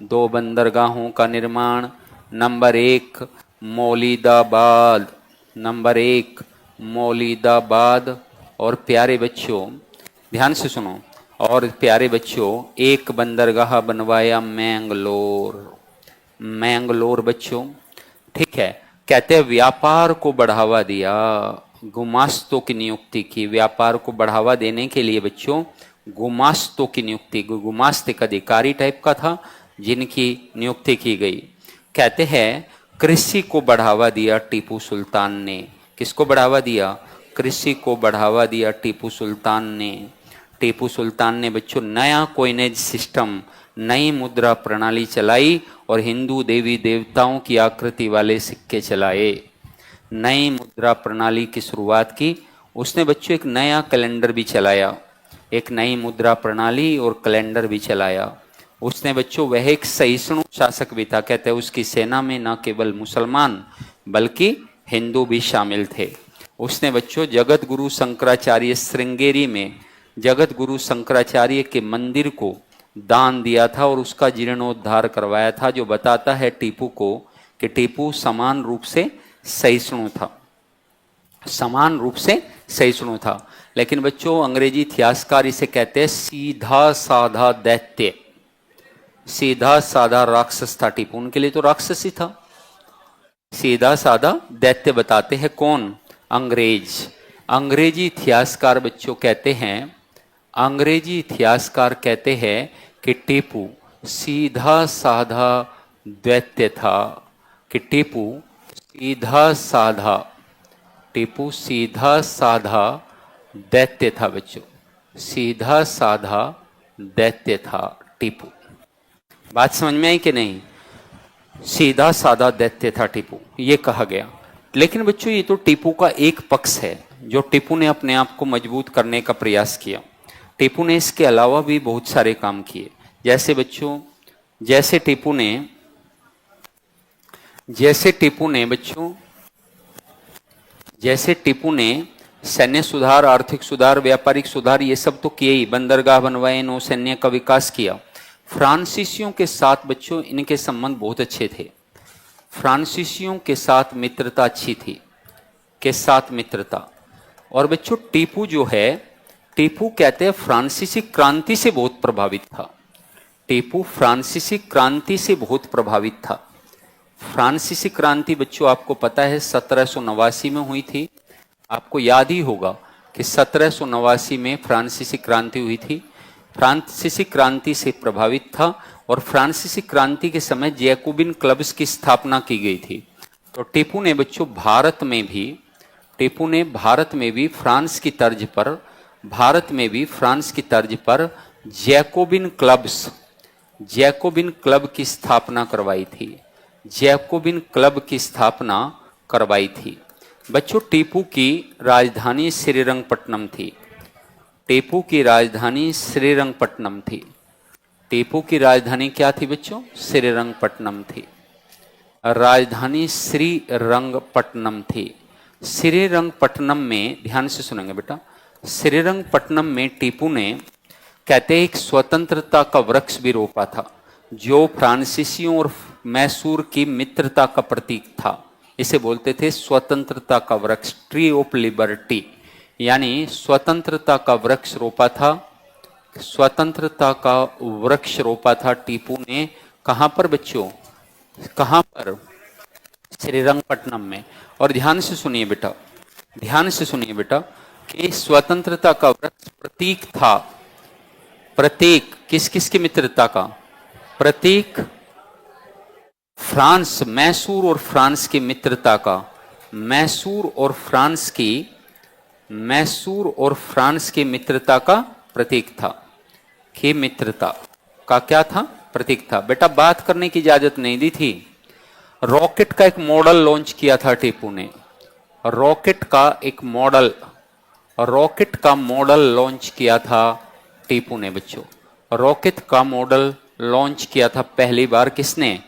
दो बंदरगाहों का निर्माण। Number 1 Maulidabad, number 1 Maulidabad. और प्यारे बच्चों ध्यान से सुनो, और प्यारे बच्चों एक बंदरगाह बनवाया मैंगलोर, मैंगलोर बच्चों, ठीक है। कहते हैं व्यापार को बढ़ावा दिया, गुमास्तों की नियुक्ति की, व्यापार को बढ़ावा देने के लिए बच्चों गुमास्तों की नियुक्ति, गुमास्त एक अधिकारी टाइप का था जिनकी नियुक्ति की गई। कहते हैं कृषि को बढ़ावा दिया टीपू सुल्तान ने। किसको बढ़ावा दिया? कृषि को बढ़ावा दिया टीपू सुल्तान ने। टीपू सुल्तान ने बच्चों नया कोइनेज सिस्टम, नई मुद्रा प्रणाली चलाई और हिंदू देवी देवताओं की आकृति वाले सिक्के चलाए। नई मुद्रा प्रणाली की शुरुआत की उसने बच्चों। एक नया कैलेंडर भी चलाया, एक नई मुद्रा प्रणाली और कैलेंडर भी चलाया उसने बच्चों। वह एक सहिष्णु शासक भी था। कहते हैं उसकी सेना में न केवल मुसलमान बल्कि हिंदू भी शामिल थे। उसने बच्चों जगत गुरु शंकराचार्य श्रृंगेरी में जगत गुरु शंकराचार्य के मंदिर को दान दिया था और उसका जीर्णोद्धार करवाया था, जो बताता है टीपू को कि टीपू समान रूप से सहिष्णु था, समान रूप से सहिष्णु था। लेकिन बच्चों अंग्रेजी इतिहासकार इसे कहते हैं सीधा साधा दैत्य, सीधा साधा राक्षस था टीपू। उनके लिए तो राक्षस ही था, सीधा साधा दैत्य बताते हैं कौन? अंग्रेज। अंग्रेजी इतिहासकार बच्चों कहते हैं, अंग्रेजी इतिहासकार कहते हैं कि टीपू सीधा साधा दैत्य था, कि टीपू सीधा साधा, टीपू सीधा साधा दैत्य था बच्चों, सीधा साधा दैत्य था टीपू। बात समझ में आई कि नहीं? सीधा साधा दैत्य था टीपू, ये कहा गया। लेकिन बच्चों ये तो टीपू का एक पक्ष है, जो टीपू ने अपने आप को मजबूत करने का प्रयास किया। टीपू ने इसके अलावा भी बहुत सारे काम किए। जैसे बच्चों, जैसे टीपू ने सैन्य सुधार, आर्थिक सुधार, व्यापारिक सुधार ये सब तो किए ही, बंदरगाह बनवाए, नौसैन्य का विकास किया। फ्रांसीसियों के साथ बच्चों इनके संबंध बहुत अच्छे थे। फ्रांसीसियों के साथ मित्रता अच्छी थी, के साथ मित्रता। और बच्चों टीपू जो है, टीपू कहते हैं फ्रांसीसी क्रांति से बहुत प्रभावित था। टीपू फ्रांसीसी क्रांति से बहुत प्रभावित था। फ्रांसीसी क्रांति बच्चों आपको पता है 1789 में हुई थी। आपको याद ही होगा कि 1789 में फ्रांसीसी क्रांति हुई थी। फ्रांसीसी क्रांति से प्रभावित था और फ्रांसीसी क्रांति के समय जैकोबिन क्लब्स की स्थापना की गई थी। तो टीपू ने बच्चों भारत में भी फ्रांस की तर्ज पर जैकोबिन क्लब की स्थापना करवाई थी। बच्चों टीपू की राजधानी श्रीरंगपट्टनम थी। टीपू की राजधानी क्या थी बच्चों? श्रीरंगपट्टनम थी। राजधानी श्रीरंगपट्टनम थी। श्रीरंगपट्टनम में, ध्यान से सुनेंगे बेटा, श्रीरंगपट्टनम में टीपू ने कहते हैं एक स्वतंत्रता का वृक्ष भी रोपा था, जो फ्रांसीसियों और मैसूर की मित्रता का प्रतीक था। इसे बोलते थे स्वतंत्रता का वृक्ष, ट्री ऑफ लिबर्टी, यानी स्वतंत्रता का वृक्ष रोपा था टीपू ने। कहां पर बच्चों? कहां पर? श्रीरंगपट्टनम में। और ध्यान से सुनिए बेटा कि स्वतंत्रता का वृक्ष प्रतीक था। प्रतीक किस की मित्रता का? प्रतीक फ्रांस, मैसूर और फ्रांस की मित्रता का, मैसूर और फ्रांस की मित्रता का प्रतीक था। कि मित्रता का क्या था? प्रतीक था। बेटा बात करने की इजाजत नहीं दी थी। रॉकेट का एक मॉडल लॉन्च किया था टीपू ने। रॉकेट का मॉडल लॉन्च किया था टीपू ने बच्चों। रॉकेट का मॉडल लॉन्च किया था पहली बार किसने?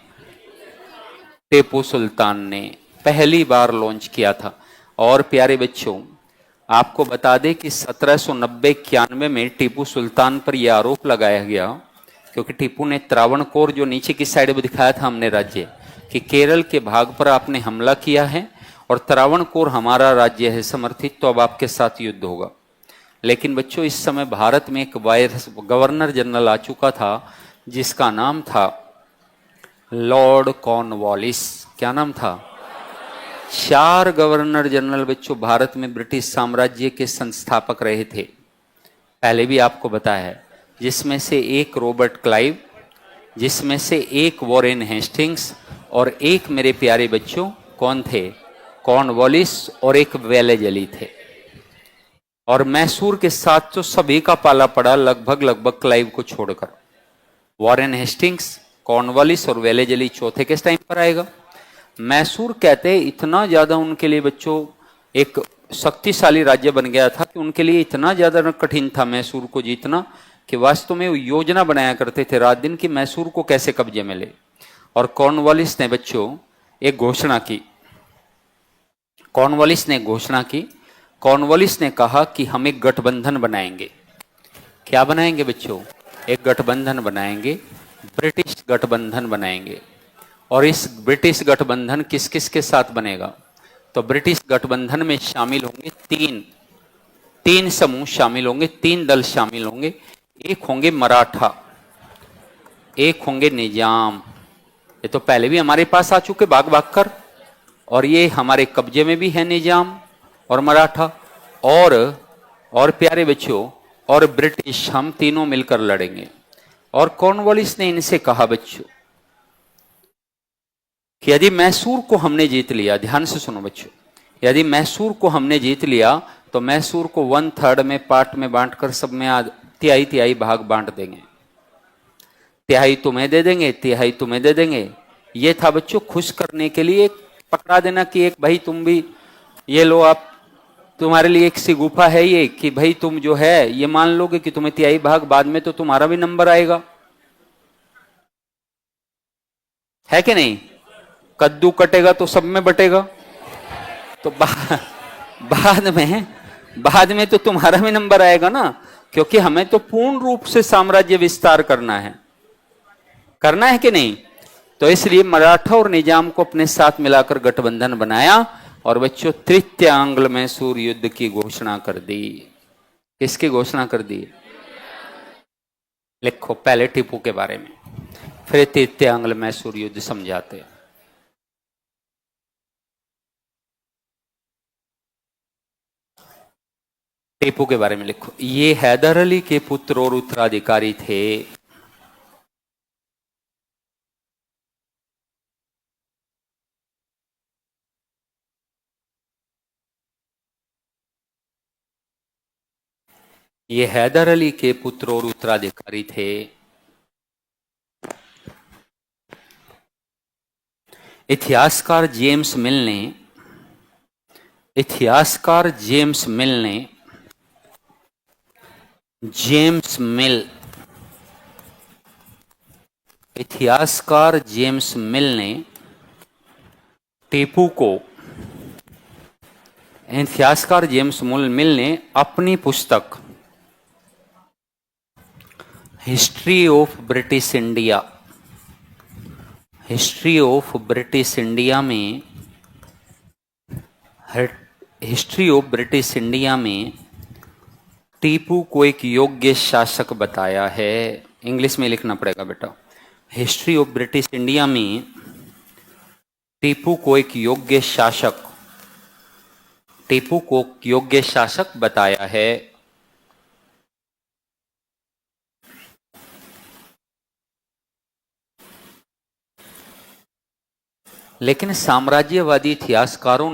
टीपू सुल्तान ने पहली बार लॉन्च किया था। और प्यारे बच्चों, आपको बता दें कि 1790-91 में टीपू सुल्तान पर यह आरोप लगाया गया, क्योंकि टीपू ने त्रावणकोर, जो नीचे की साइड में दिखाया था हमने राज्य, कि केरल के भाग पर आपने हमला किया है और त्रावणकोर हमारा राज्य है समर्थित, तो अब आपके साथ युद्ध होगा। लेकिन बच्चों इस समय भारत में एक गवर्नर जनरल आ चुका था जिसका नाम था लॉर्ड कॉर्नवालिस। क्या नाम था? 4 गवर्नर जनरल बच्चों भारत में ब्रिटिश साम्राज्य के संस्थापक रहे थे, पहले भी आपको बताया है, जिसमें से एक रॉबर्ट क्लाइव, जिसमें से एक वॉरेन हेस्टिंग्स और एक मेरे प्यारे बच्चों कौन थे? कॉर्नवालिस और एक वेलेजली थे। और मैसूर के साथ तो सभी का पाला पड़ा लगभग क्लाइव को छोड़कर। वॉरेन हेस्टिंग्स, कॉर्नवालिस और वेलेजली चौथे किस टाइम पर आएगा? मैसूर कहते हैं इतना ज्यादा उनके लिए बच्चों एक शक्तिशाली राज्य बन गया था कि उनके लिए इतना ज्यादा कठिन था मैसूर को जीतना कि वास्तव में वो योजना बनाया करते थे रात दिन कि मैसूर को कैसे कब्जे में ले। और कॉर्नवालिस ने बच्चों एक घोषणा की। कॉर्नवालिस ने कहा कि हम एक गठबंधन बनाएंगे। क्या बनाएंगे बच्चों? एक गठबंधन बनाएंगे, ब्रिटिश गठबंधन बनाएंगे। और इस ब्रिटिश गठबंधन किस किस के साथ बनेगा? तो ब्रिटिश गठबंधन में शामिल होंगे तीन समूह शामिल होंगे, 3 दल शामिल होंगे। एक होंगे मराठा, एक होंगे निजाम, ये तो पहले भी हमारे पास आ चुके भाग कर, और ये हमारे कब्जे में भी है निजाम और मराठा और प्यारे बच्चों और ब्रिटिश, हम तीनों मिलकर लड़ेंगे। और कॉर्नवालिस ने इनसे कहा बच्चों कि यदि मैसूर को हमने जीत लिया, ध्यान से सुनो बच्चों, यदि मैसूर को हमने जीत लिया तो मैसूर को 1/3 में पार्ट में बांटकर सब में 3/3 भाग बांट देंगे। 3/3 तुम्हें दे देंगे, 3/3 तुम्हें दे देंगे। ये था बच्चों खुश करने के लिए पकड़ा देना कि एक भाई तुम भी ये लो, आप तुम्हारे लिए एक सी गुफा है ये कि भाई तुम जो है ये मान लोगे कि तुम्हें 3/3 भाग, बाद में तो तुम्हारा भी नंबर आएगा, है कि नहीं? कद्दू कटेगा तो सब में बटेगा, तो बाद में तो तुम्हारा भी नंबर आएगा ना, क्योंकि हमें तो पूर्ण रूप से साम्राज्य विस्तार करना है कि नहीं? तो इसलिए मराठा और निजाम को अपने साथ मिलाकर गठबंधन बनाया और बच्चों तृतीय आंग्ल मैसूर युद्ध की घोषणा कर दी। किसकी घोषणा कर दी? लिखो पहले टीपू के बारे में, फिर तृतीय आंग्ल मैसूर युद्ध समझाते हैं। टीपू के बारे में लिखो। ये हैदर अली के पुत्र और उत्तराधिकारी थे। ये हैदर अली के पुत्र और उत्तराधिकारी थे। इतिहासकार जेम्स मिल ने इतिहासकार जेम्स मिल ने जेम्स मिल इतिहासकार जेम्स मिल ने टीपू को इतिहासकार जेम्स मिल ने अपनी पुस्तक हिस्ट्री ऑफ ब्रिटिश इंडिया में टीपू को एक योग्य शासक बताया है। इंग्लिश में लिखना पड़ेगा बेटा। हिस्ट्री ऑफ ब्रिटिश इंडिया में टीपू को एक योग्य शासक बताया है। लेकिन साम्राज्यवादी इतिहासकारों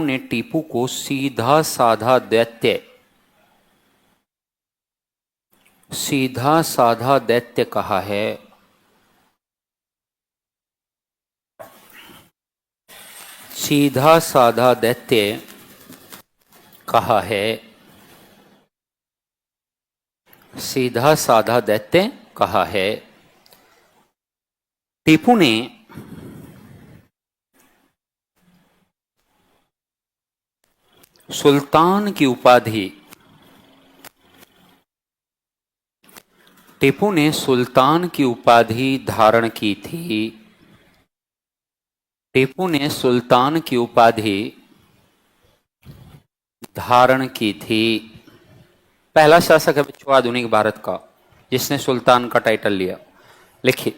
ने टीपू को सीधा साधा दैत्य कहा है। सीधा साधा दैत्य कहा है। टीपू ने सुल्तान की उपाधि धारण की थी। पहला शासक है बच्चों आधुनिक भारत का जिसने सुल्तान का टाइटल लिया। लिखिए,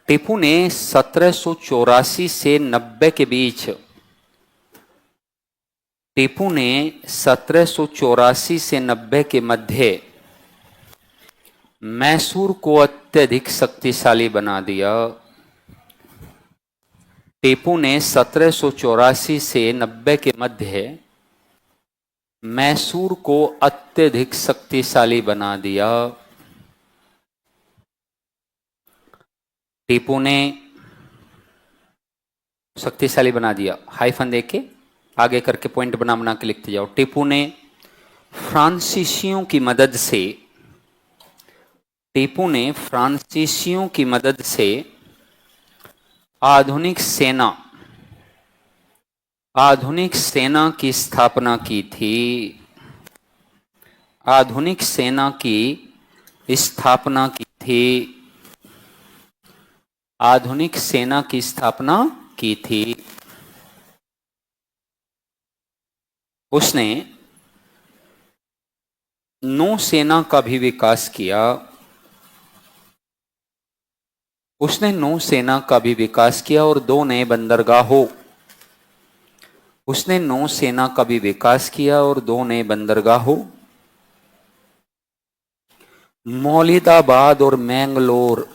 टीपू ने 1784 से 90 के बीच के मध्य मैसूर को अत्यधिक शक्तिशाली बना दिया। टीपू ने 1784 से 90 के मध्य मैसूर को अत्यधिक शक्तिशाली बना दिया। टीपू ने शक्तिशाली बना दिया। हाइफन देके आगे करके पॉइंट बना के लिखते जाओ। टीपू ने फ्रांसीसियों की मदद से आधुनिक सेना की स्थापना की थी। उसने नौसेना का भी विकास किया और दो नए बंदरगाहों मौलिदाबाद और मैंगलोर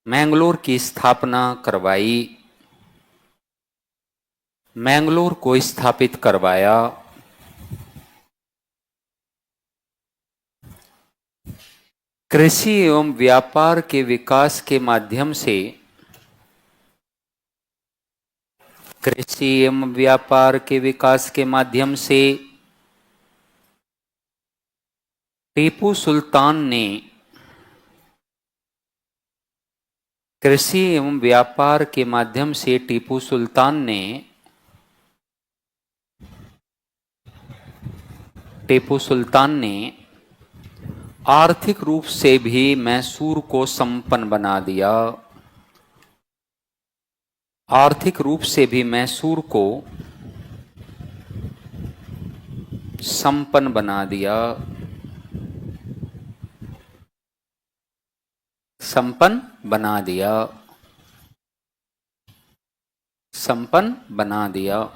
मैंगलोर की स्थापना करवाई। मैंगलोर को स्थापित करवाया। कृषि एवं व्यापार के विकास के माध्यम से टीपू सुल्तान ने टीपू सुल्तान ने आर्थिक रूप से भी मैसूर को संपन्न बना दिया। आर्थिक रूप से भी मैसूर को संपन्न बना दिया। संपन्न बना दिया। संपन्न बना दिया।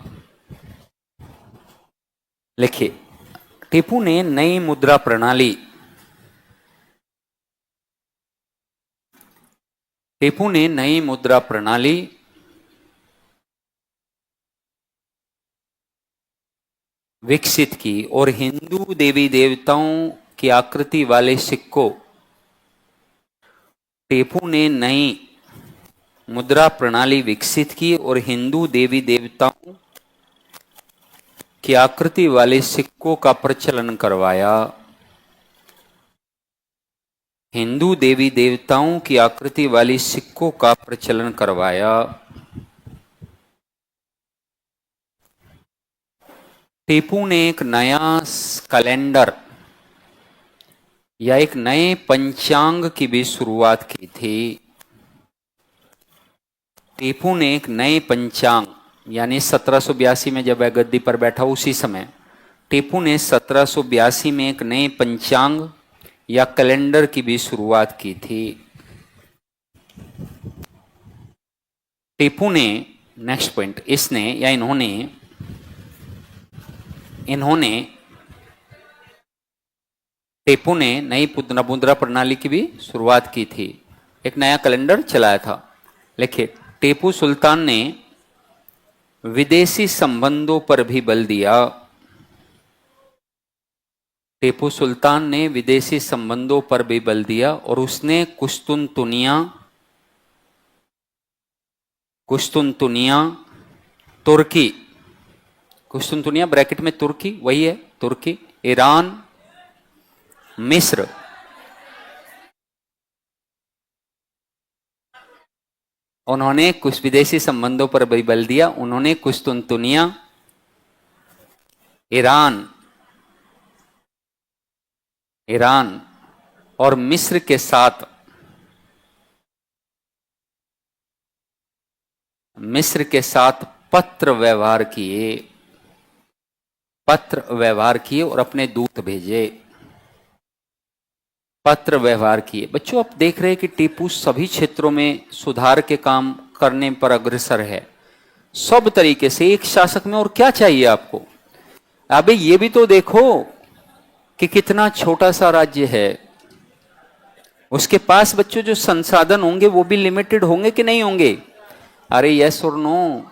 लिखिए, टीपू ने नई मुद्रा प्रणाली टीपू ने नई मुद्रा प्रणाली विकसित की और हिंदू देवी देवताओं की आकृति वाले सिक्कों टीपू ने नई मुद्रा प्रणाली विकसित की और हिंदू देवी देवताओं की आकृति वाले सिक्कों का प्रचलन करवाया। हिंदू देवी देवताओं की आकृति वाली सिक्कों का प्रचलन करवाया। टीपू ने एक नया कैलेंडर या एक नए पंचांग की भी शुरुआत की थी। टीपू ने एक नए पंचांग, यानी 1782 में जब वह गद्दी पर बैठा उसी समय टीपू ने 1782 में एक नए पंचांग या कैलेंडर की भी शुरुआत की थी। टीपू ने, नेक्स्ट पॉइंट, इसने या इन्होंने टीपू ने नई मुद्रा प्रणाली की भी शुरुआत की थी, एक नया कैलेंडर चलाया था। लिखिए, टीपू सुल्तान ने विदेशी संबंधों पर भी बल दिया। टीपू सुल्तान ने विदेशी संबंधों पर भी बल दिया और उसने कुस्तुनतुनिया तुर्की, कुस्तुनतुनिया ब्रैकेट में तुर्की, वही है तुर्की, ईरान, मिस्र, उन्होंने कुछ विदेशी संबंधों पर भी बल दिया। उन्होंने कुस्तुनतुनिया, ईरान और मिस्र के साथ पत्र व्यवहार किए और अपने दूत भेजे। पत्र व्यवहार किए। बच्चों, आप देख रहे हैं कि टीपू सभी क्षेत्रों में सुधार के काम करने पर अग्रसर है, सब तरीके से। एक शासक में और क्या चाहिए आपको? अबे ये भी तो देखो कि कितना छोटा सा राज्य है, उसके पास बच्चों जो संसाधन होंगे वो भी लिमिटेड होंगे कि नहीं होंगे? अरे यस और नो,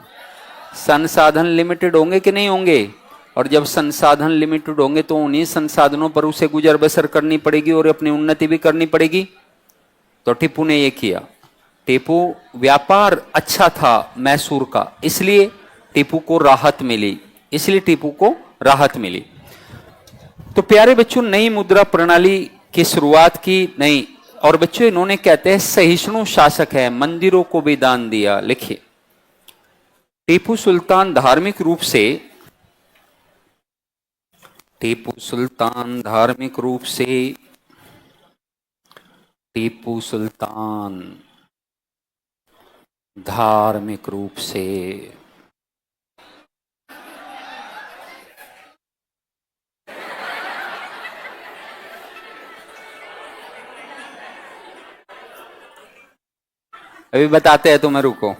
संसाधन लिमिटेड होंगे कि नहीं होंगे? और जब संसाधन लिमिटेड होंगे तो उन्हीं संसाधनों पर उसे गुजर बसर करनी पड़ेगी और अपनी उन्नति भी करनी पड़ेगी। तो टीपू ने ये किया। टीपू, व्यापार अच्छा था मैसूर का, इसलिए टीपू को राहत मिली। तो प्यारे बच्चों, नई मुद्रा प्रणाली की शुरुआत की नई, और बच्चों इन्होंने कहते हैं सहिष्णु शासक है, मंदिरों को भी दान दिया। लिखिए, टीपू सुल्तान धार्मिक रूप से टीपू सुल्तान धार्मिक रूप से अभी बताते हैं तुम्हें, रुको।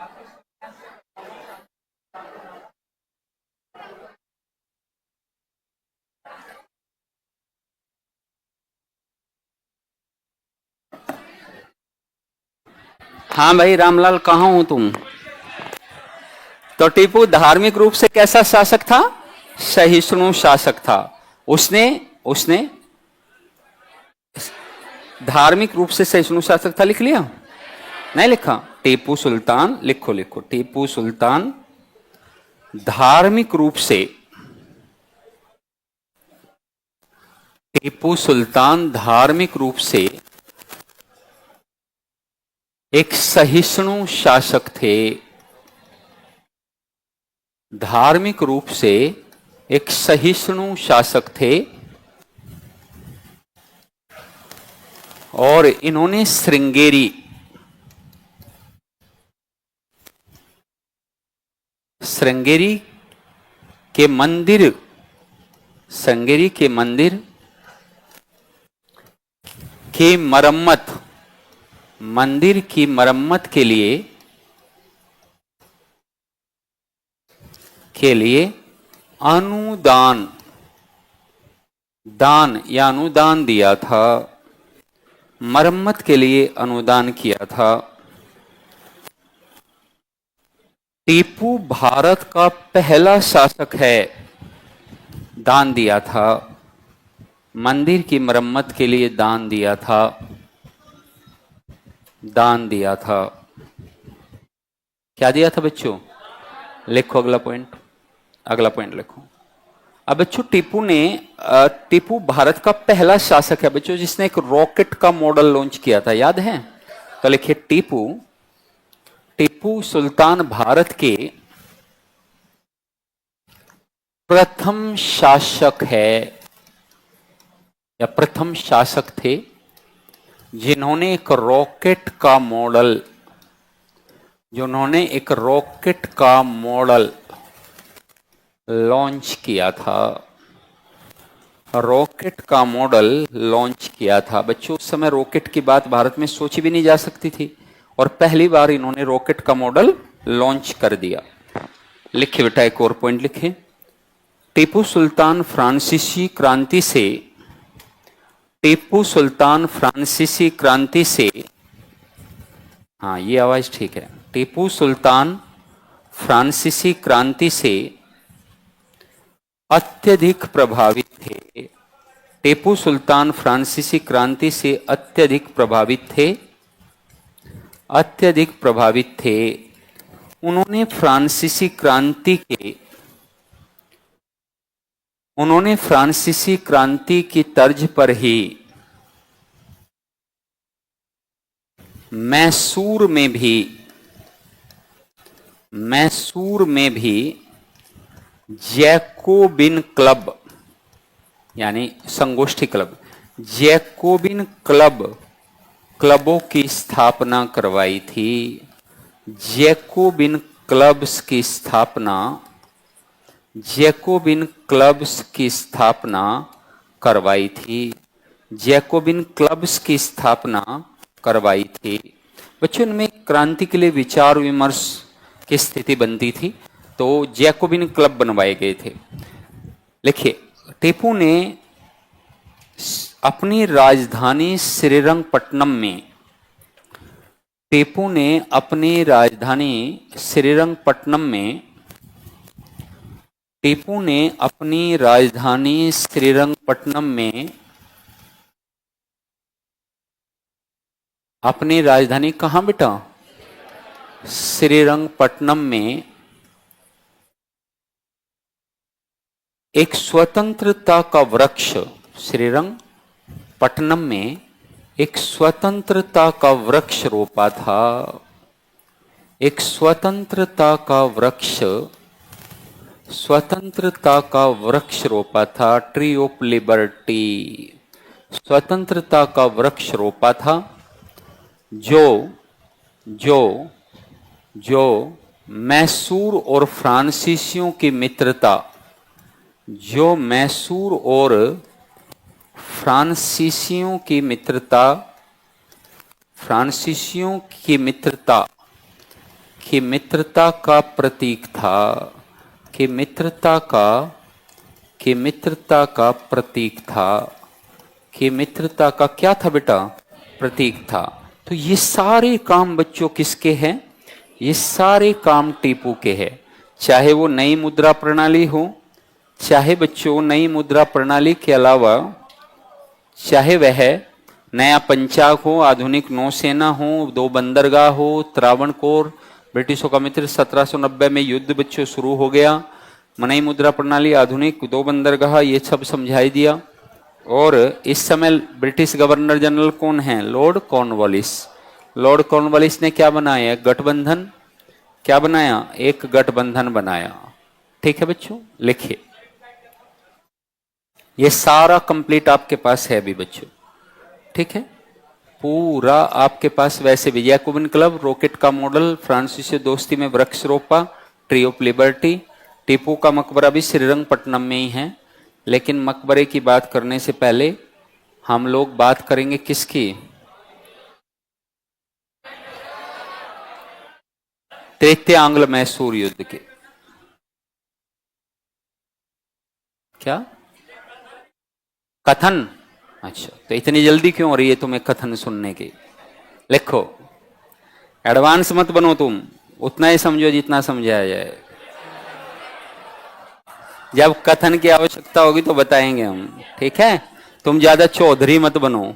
हाँ भाई रामलाल, कहाँ हो तुम? तो टीपू धार्मिक रूप से कैसा शासक था? सहिष्णु शासक था। उसने उसने धार्मिक रूप से सहिष्णु शासक था, लिख लिया? नहीं लिखा? टीपू सुल्तान, लिखो लिखो, टीपू सुल्तान धार्मिक रूप से, टीपू सुल्तान धार्मिक रूप से एक सहिष्णु शासक थे। धार्मिक रूप से एक सहिष्णु शासक थे और इन्होंने श्रृंगेरी श्रृंगेरी के मंदिर श्रृंगेरी के मंदिर की मरम्मत, मंदिर की मरम्मत के लिए अनुदान, दान या अनुदान दिया था। मरम्मत के लिए अनुदान किया था। टीपू भारत का पहला शासक है, दान दिया था, मंदिर की मरम्मत के लिए दान दिया था, दान दिया था। क्या दिया था बच्चों? लिखो अगला पॉइंट, अगला पॉइंट लिखो। अब बच्चों टीपू भारत का पहला शासक है बच्चों जिसने एक रॉकेट का मॉडल लॉन्च किया था, याद है? तो लिखिए टीपू सुल्तान भारत के प्रथम शासक है या प्रथम शासक थे जिन्होंने एक रॉकेट का मॉडल, जिन्होंने एक रॉकेट का मॉडल लॉन्च किया था, रॉकेट का मॉडल लॉन्च किया था। बच्चों उस समय रॉकेट की बात भारत में सोची भी नहीं जा सकती थी और पहली बार इन्होंने रॉकेट का मॉडल लॉन्च कर दिया। लिखिए बेटा, एक और पॉइंट लिखिए। टीपू सुल्तान फ्रांसीसी क्रांति से, टीपू सुल्तान फ्रांसीसी क्रांति से, हाँ ये आवाज ठीक है, टीपू सुल्तान फ्रांसीसी क्रांति से अत्यधिक प्रभावित थे। टीपू सुल्तान फ्रांसीसी क्रांति से अत्यधिक प्रभावित थे, अत्यधिक प्रभावित थे। उन्होंने फ्रांसीसी क्रांति की तर्ज पर ही मैसूर में भी जैकोबिन क्लब यानी संगोष्ठी क्लब, जैकोबिन क्लबों की स्थापना करवाई थी। जैकोबिन क्लब्स की स्थापना, जैकोबिन क्लब्स की स्थापना करवाई थी। जैकोबिन क्लब्स की स्थापना करवाई थी। बच्चों इनमें क्रांति के लिए विचार विमर्श की स्थिति बनती थी तो जैकोबिन क्लब बनवाए गए थे। लिखिए, टीपू ने अपनी राजधानी श्रीरंगपट्टनम में, टीपू ने अपनी राजधानी श्रीरंगपट्टनम में, टीपू ने अपनी राजधानी श्रीरंगपट्टनम में, अपनी राजधानी कहां बेटा? श्रीरंगपट्टनम में एक स्वतंत्रता का वृक्ष, श्रीरंगपट्टनम में एक स्वतंत्रता का वृक्ष रोपा था। एक स्वतंत्रता का वृक्ष, स्वतंत्रता का वृक्ष रोपा था। ट्री ऑफ लिबर्टी, स्वतंत्रता का वृक्ष रोपा था जो जो जो मैसूर और फ्रांसीसियों की मित्रता, जो मैसूर और फ्रांसीसियों की मित्रता, फ्रांसीसियों की मित्रता कि मित्रता का प्रतीक था, कि मित्रता का प्रतीक था, कि मित्रता का क्या था बेटा, प्रतीक था। तो ये सारे काम बच्चों किसके हैं, ये सारे काम टीपू के हैं। चाहे वो नई मुद्रा प्रणाली हो, चाहे बच्चों नई मुद्रा प्रणाली के अलावा चाहे वह नया पंचाग हो, आधुनिक नौसेना हो, 2 बंदरगाह हो, त्रावणकोर, ब्रिटिशों का मित्र, 1790 में युद्ध बच्चों शुरू हो गया, नई मुद्रा प्रणाली, आधुनिक 2 बंदरगाह, ये सब समझाई दिया। और इस समय ब्रिटिश गवर्नर जनरल कौन है, लॉर्ड कॉर्नवालिस। लॉर्ड कॉर्नवालिस ने क्या बनाया, गठबंधन, क्या बनाया, एक गठबंधन बनाया। ठीक है बच्चों, लिखिए, ये सारा कंप्लीट आपके पास है अभी बच्चों। ठीक है, पूरा आपके पास। वैसे भी जैकोबिन क्लब, रॉकेट का मॉडल, फ्रांसीसी दोस्ती में वृक्ष रोपा, ट्री ऑफ लिबर्टी, टीपू का मकबरा भी श्रीरंगपट्टनम में ही है। लेकिन मकबरे की बात करने से पहले हम लोग बात करेंगे किसकी, तृतीय आंग्ल मैसूर युद्ध के। क्या कथन, अच्छा तो इतनी जल्दी क्यों हो रही है तुम्हें कथन सुनने की। लिखो, एडवांस मत बनो तुम, उतना ही समझो जितना समझाया जाए। जब कथन की आवश्यकता होगी तो बताएंगे हम, ठीक है। तुम ज्यादा चौधरी मत बनो।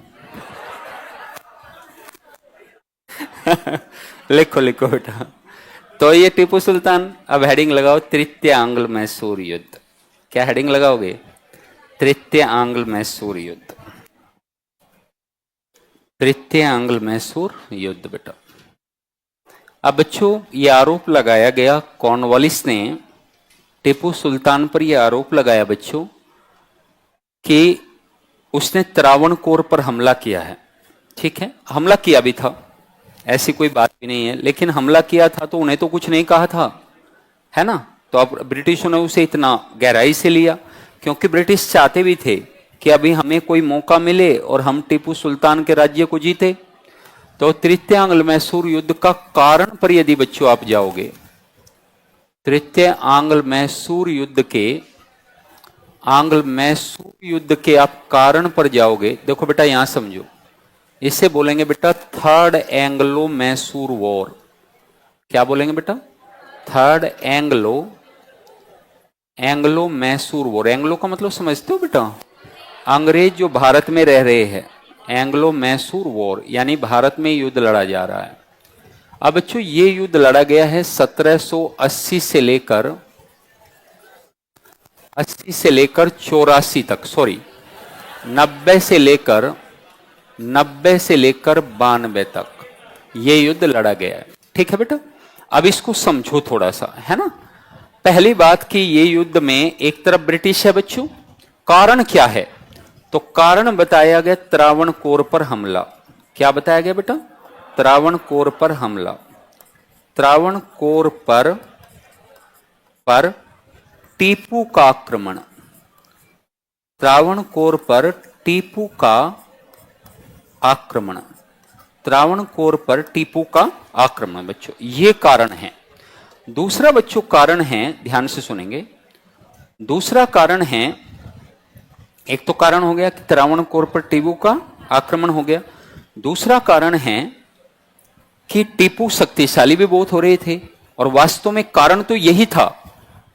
लिखो लिखो बेटा। तो ये टीपू सुल्तान, अब हेडिंग लगाओ, तृतीय आंग्ल मैसूर युद्ध। क्या हेडिंग लगाओगे, तृतीय आंग्ल मैसूर युद्ध, तृतीय आंग्ल मैसूर युद्ध बेटा। अब बच्चों ये आरोप लगाया गया, कॉर्नवालिस ने टीपू सुल्तान पर यह आरोप लगाया बच्चों कि उसने त्रावणकोर पर हमला किया है। ठीक है, हमला किया भी था, ऐसी कोई बात भी नहीं है, लेकिन हमला किया था तो उन्हें तो कुछ नहीं कहा था, है ना। तो अब ब्रिटिशों ने उसे इतना गहराई से लिया, क्योंकि ब्रिटिश चाहते भी थे कि अभी हमें कोई मौका मिले और हम टीपू सुल्तान के राज्य को जीते। तो तृतीय आंग्ल मैसूर युद्ध का कारण पर यदि बच्चों आप जाओगे, तृतीय आंग्ल मैसूर युद्ध के, आंग्ल मैसूर युद्ध के आप कारण पर जाओगे, देखो बेटा यहां समझो, इसे बोलेंगे बेटा थर्ड एंग्लो मैसूर वॉर। क्या बोलेंगे बेटा, third Anglo Mysore war. Anglo का मतलब समझते हो बेटा, अंग्रेज जो भारत में रह रहे हैं, एंग्लो मैसूर वॉर यानी भारत में युद्ध लड़ा जा रहा है। अब बच्चों ये युद्ध लड़ा गया है 1780 से लेकर 84 तक, सॉरी 90 से लेकर 92 तक ये युद्ध लड़ा गया है। ठीक है बेटा, अब इसको समझो थोड़ा सा, है ना। पहली बात कि ये युद्ध में एक तरफ ब्रिटिश है बच्चों, कारण क्या है, तो कारण बताया गया त्रावणकोर पर हमला। क्या बताया गया बेटा, त्रावणकोर पर हमला। त्रावणकोर पर टीपू का आक्रमण, त्रावणकोर पर टीपू का आक्रमण, त्रावणकोर पर टीपू का आक्रमण बच्चों, ये कारण है। दूसरा बच्चों कारण है, ध्यान से सुनेंगे, दूसरा कारण है, एक तो कारण हो गया कि त्रावणकोर पर टीपू का आक्रमण हो गया, दूसरा कारण है कि टीपू शक्तिशाली भी बहुत हो रहे थे। और वास्तव में कारण तो यही था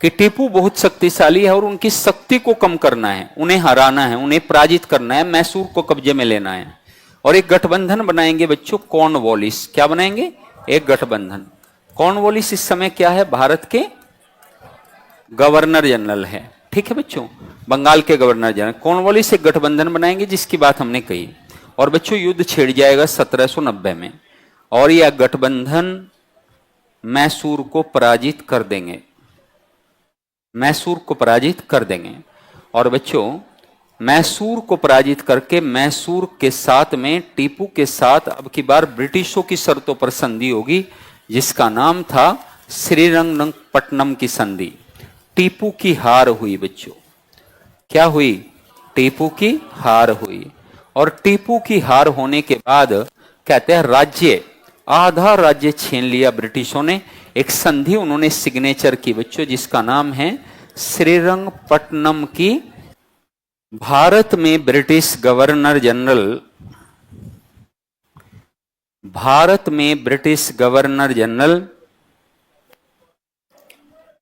कि टीपू बहुत शक्तिशाली है और उनकी शक्ति को कम करना है, उन्हें हराना है, उन्हें पराजित करना है, मैसूर को कब्जे में लेना है। और एक गठबंधन बनाएंगे बच्चों, कॉर्नवालिस। क्या बनाएंगे, एक गठबंधन। कॉर्नवालिस इस समय क्या है, भारत के गवर्नर जनरल है। ठीक है बच्चों, बंगाल के गवर्नर जनरल। कॉर्नवालिस एक गठबंधन बनाएंगे जिसकी बात हमने कही, और बच्चों युद्ध छिड़ जाएगा 1790 में, और यह गठबंधन मैसूर को पराजित कर देंगे, मैसूर को पराजित कर देंगे। और बच्चों मैसूर को पराजित करके मैसूर के साथ में टीपू के साथ अब की बार ब्रिटिशों की शर्तों पर संधि होगी, जिसका नाम था श्रीरंगपट्टनम की संधि। टीपू की हार हुई बच्चों, क्या हुई, टीपू की हार हुई। और टीपू की हार होने के बाद कहते हैं राज्य, आधा राज्य छीन लिया ब्रिटिशों ने, एक संधि उन्होंने सिग्नेचर की बच्चों, जिसका नाम है श्रीरंगपट्टनम की। भारत में ब्रिटिश गवर्नर जनरल, भारत में ब्रिटिश गवर्नर जनरल,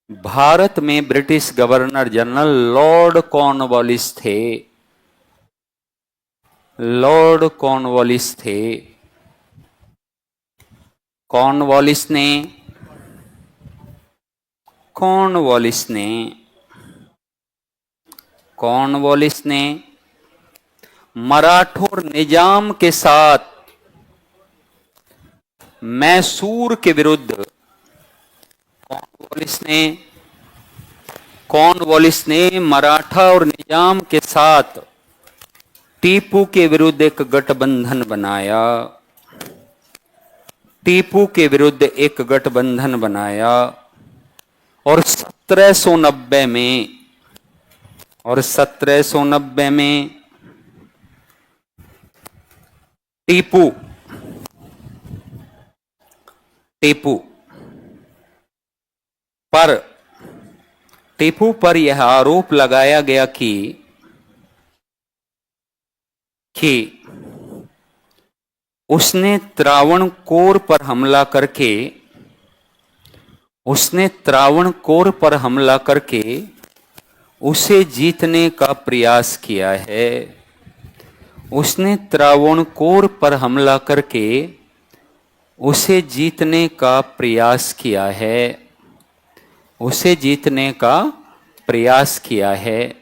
भारत में British governor general Lord Cornwallis थे। लॉर्ड कॉर्नवालिस थे। कॉर्नवालिस ने, कॉर्नवालिस ने, कॉर्नवालिस ने मराठों निजाम के साथ मैसूर के विरुद्ध, कॉर्नवालिस ने मराठा और निजाम के साथ टीपू के विरुद्ध एक गठबंधन बनाया। टीपू के विरुद्ध एक गठबंधन बनाया और 1790 में, और 1790 में टीपू पर यह आरोप लगाया गया कि उसने त्रावणकोर पर हमला करके, उसने त्रावणकोर पर हमला करके उसे जीतने का प्रयास किया है। उसने त्रावणकोर पर हमला करके उसे जीतने का प्रयास किया है। उसे जीतने का प्रयास किया है।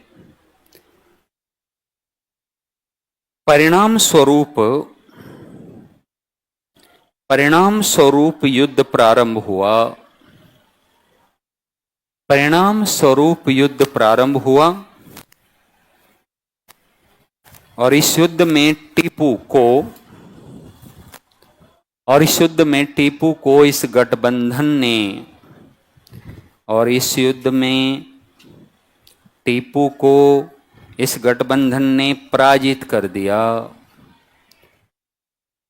परिणाम स्वरूप युद्ध प्रारंभ हुआ। परिणाम स्वरूप युद्ध प्रारंभ हुआ और इस युद्ध में टीपू को इस गठबंधन ने, और इस युद्ध में टीपू को इस गठबंधन ने पराजित कर दिया,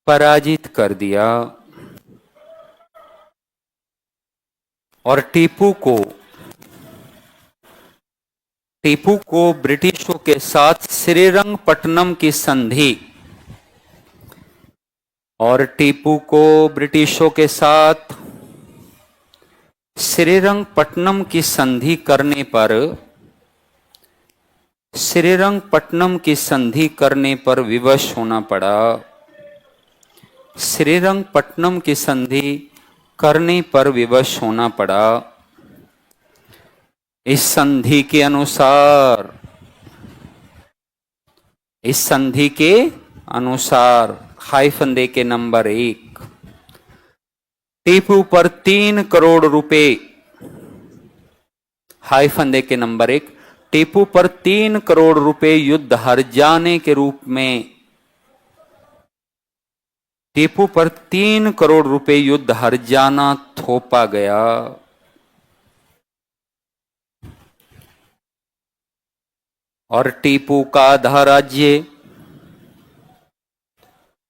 पराजित कर दिया। और टीपू को ब्रिटिशों के साथ श्रीरंगपट्टनम की संधि, और टीपू को ब्रिटिशों के साथ श्रीरंगपट्टनम की संधि करने पर, श्रीरंगपट्टनम की संधि करने पर विवश होना पड़ा। श्रीरंगपट्टनम की संधि करने पर विवश होना पड़ा। इस संधि के अनुसार, इस संधि के अनुसार हाइफन दे के नंबर 1, टीपू पर 3 करोड़ रुपए, हाइफन दे के नंबर 1, टीपू पर 3 करोड़ रुपए युद्ध हार जाने के रूप में, टीपू पर 3 करोड़ रुपए युद्ध हार जाना थोपा गया। और टीपू का आधा राज्य,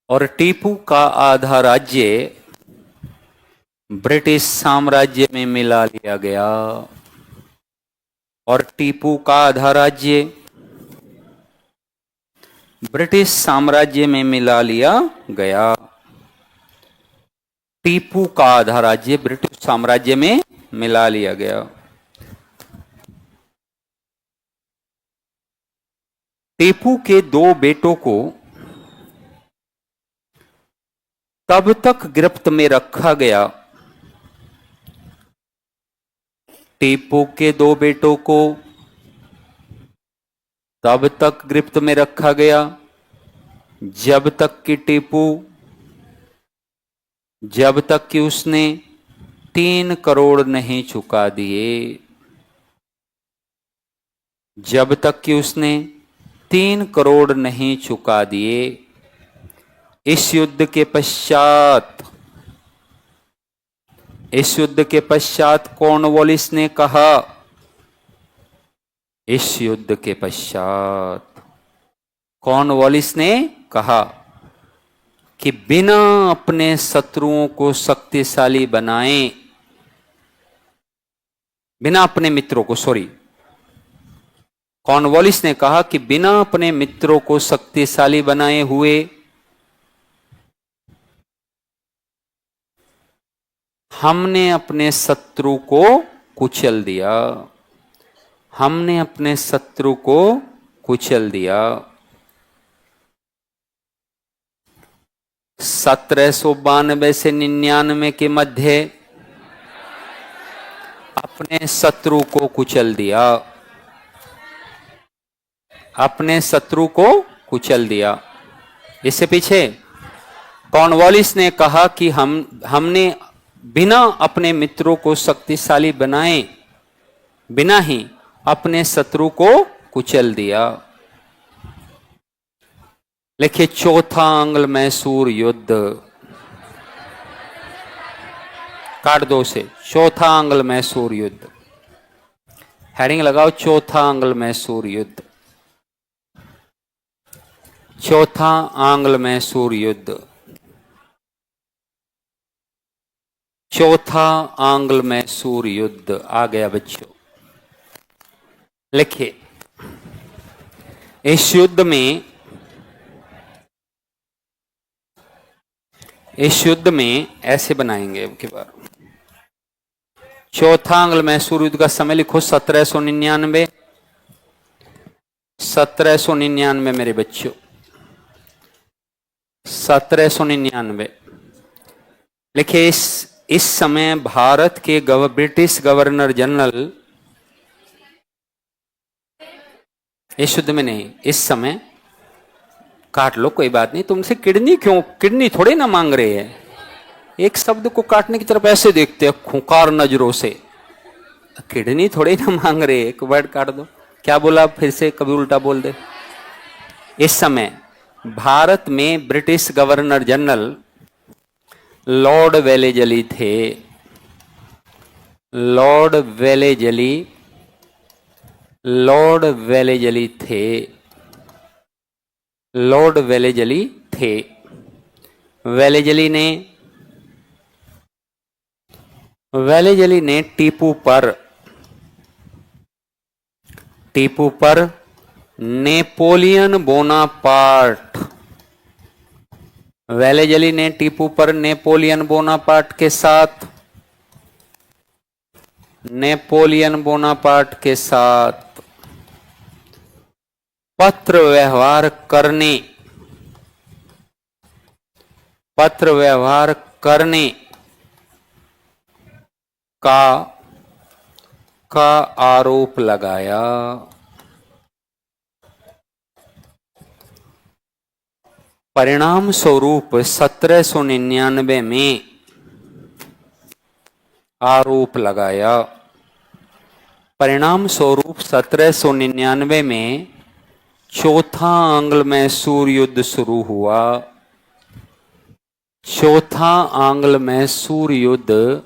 और टीपू का आधा राज्य ब्रिटिश साम्राज्य में मिला लिया गया। और टीपू का आधा राज्य ब्रिटिश साम्राज्य में मिला लिया गया। टीपू का आधा राज्य ब्रिटिश साम्राज्य में मिला लिया गया। टीपू के 2 बेटों को तब तक गिरफ्त में रखा गया, टीपू के 2 बेटों को तब तक गिरफ्त में रखा गया जब तक कि उसने 3 करोड़ नहीं चुका दिए। जब तक कि उसने 3 करोड़ नहीं चुका दिए। इस युद्ध के पश्चात कॉर्नवालिस ने कहा, इस युद्ध के पश्चात कॉर्नवालिस ने कहा कि बिना अपने शत्रुओं को शक्तिशाली बनाए बिना अपने मित्रों को, सॉरी, कॉर्नवालिस ने कहा कि बिना अपने मित्रों को शक्तिशाली बनाए हुए हमने अपने शत्रु को कुचल दिया। हमने अपने शत्रु को कुचल दिया। 1792 से 99 के मध्य अपने शत्रु को कुचल दिया। अपने शत्रु को कुचल दिया। इससे पीछे कॉर्नवालिस ने कहा कि हमने बिना अपने मित्रों को शक्तिशाली बनाए बिना ही अपने शत्रु को कुचल दिया। लिखिए चौथा आंग्ल मैसूर युद्ध। काट दो से, चौथा आंग्ल मैसूर युद्ध। हेडिंग लगाओ, चौथा आंग्ल मैसूर युद्ध। चौथा आंग्ल मैसूर युद्ध। चौथा आंग्ल मैसूर युद्ध आ गया बच्चों। लिखिए इस युद्ध में ऐसे बनाएंगे अब की बार। चौथा आंग्ल मैसूर युद्ध का समय लिखो 1799। 1799 मेरे बच्चों, 1799। लिखिए इस समय भारत के ब्रिटिश गवर्नर जनरल, इस युद्ध में नहीं, इस समय, काट लो कोई बात नहीं, तुमसे किडनी क्यों, किडनी थोड़े ना मांग रहे हैं। एक शब्द को काटने की तरफ ऐसे देखते हैं खूंखार नजरों से, किडनी थोड़े ना मांग रहे। एक वर्ड काट दो। क्या बोला, फिर से कभी उल्टा बोल दे। इस समय भारत में British governor general Lord Wellesley थे। लॉर्ड वेलेजली, लॉर्ड वेलेजली थे। लॉर्ड वेलेजली थे। वेलेजली ने टीपू पर नेपोलियन बोनापार्ट, वेलेजली ने टीपू पर नेपोलियन बोनापार्ट के साथ पत्र व्यवहार करने का आरोप लगाया। परिणाम स्वरूप 1799 में आरोप लगाया। परिणाम स्वरूप 1799 में चौथा आंग्ल मैसूर युद्ध शुरू हुआ। चौथा आंग्ल मैसूर युद्ध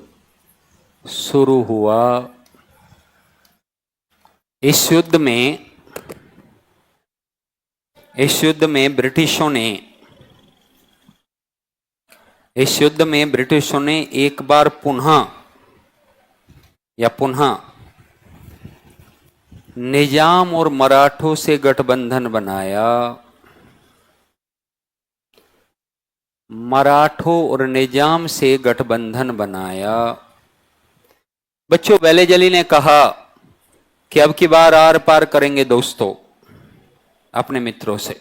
शुरू हुआ। इस युद्ध में ब्रिटिशों ने एक बार पुनः निजाम और मराठों से गठबंधन बनाया। मराठों और निजाम से गठबंधन बनाया। बच्चों, वेलेजली ने कहा कि अब की बार आर पार करेंगे दोस्तों अपने मित्रों से,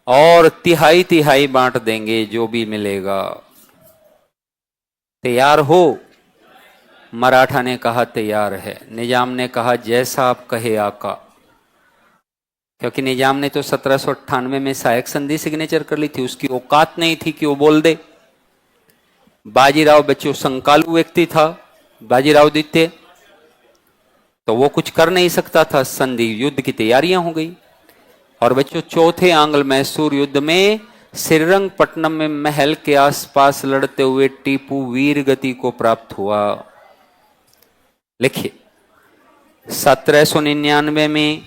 और तिहाई तिहाई बांट देंगे जो भी मिलेगा। तैयार हो? मराठा ने कहा तैयार है। निजाम ने कहा जैसा आप कहे आका, क्योंकि निजाम ने तो 1798 में सहायक संधि सिग्नेचर कर ली थी, उसकी औकात नहीं थी कि वो बोल दे। बाजीराव बच्चों संकालू व्यक्ति था, बाजीराव द्वितीय, तो वो कुछ कर नहीं सकता था। संधि युद्ध की तैयारियां हो गई। और बच्चों, चौथे आंग्ल मैसूर युद्ध में श्रीरंगपट्टनम में महल के आसपास लड़ते हुए टीपू वीर गति को प्राप्त हुआ। लिखिए 1799 में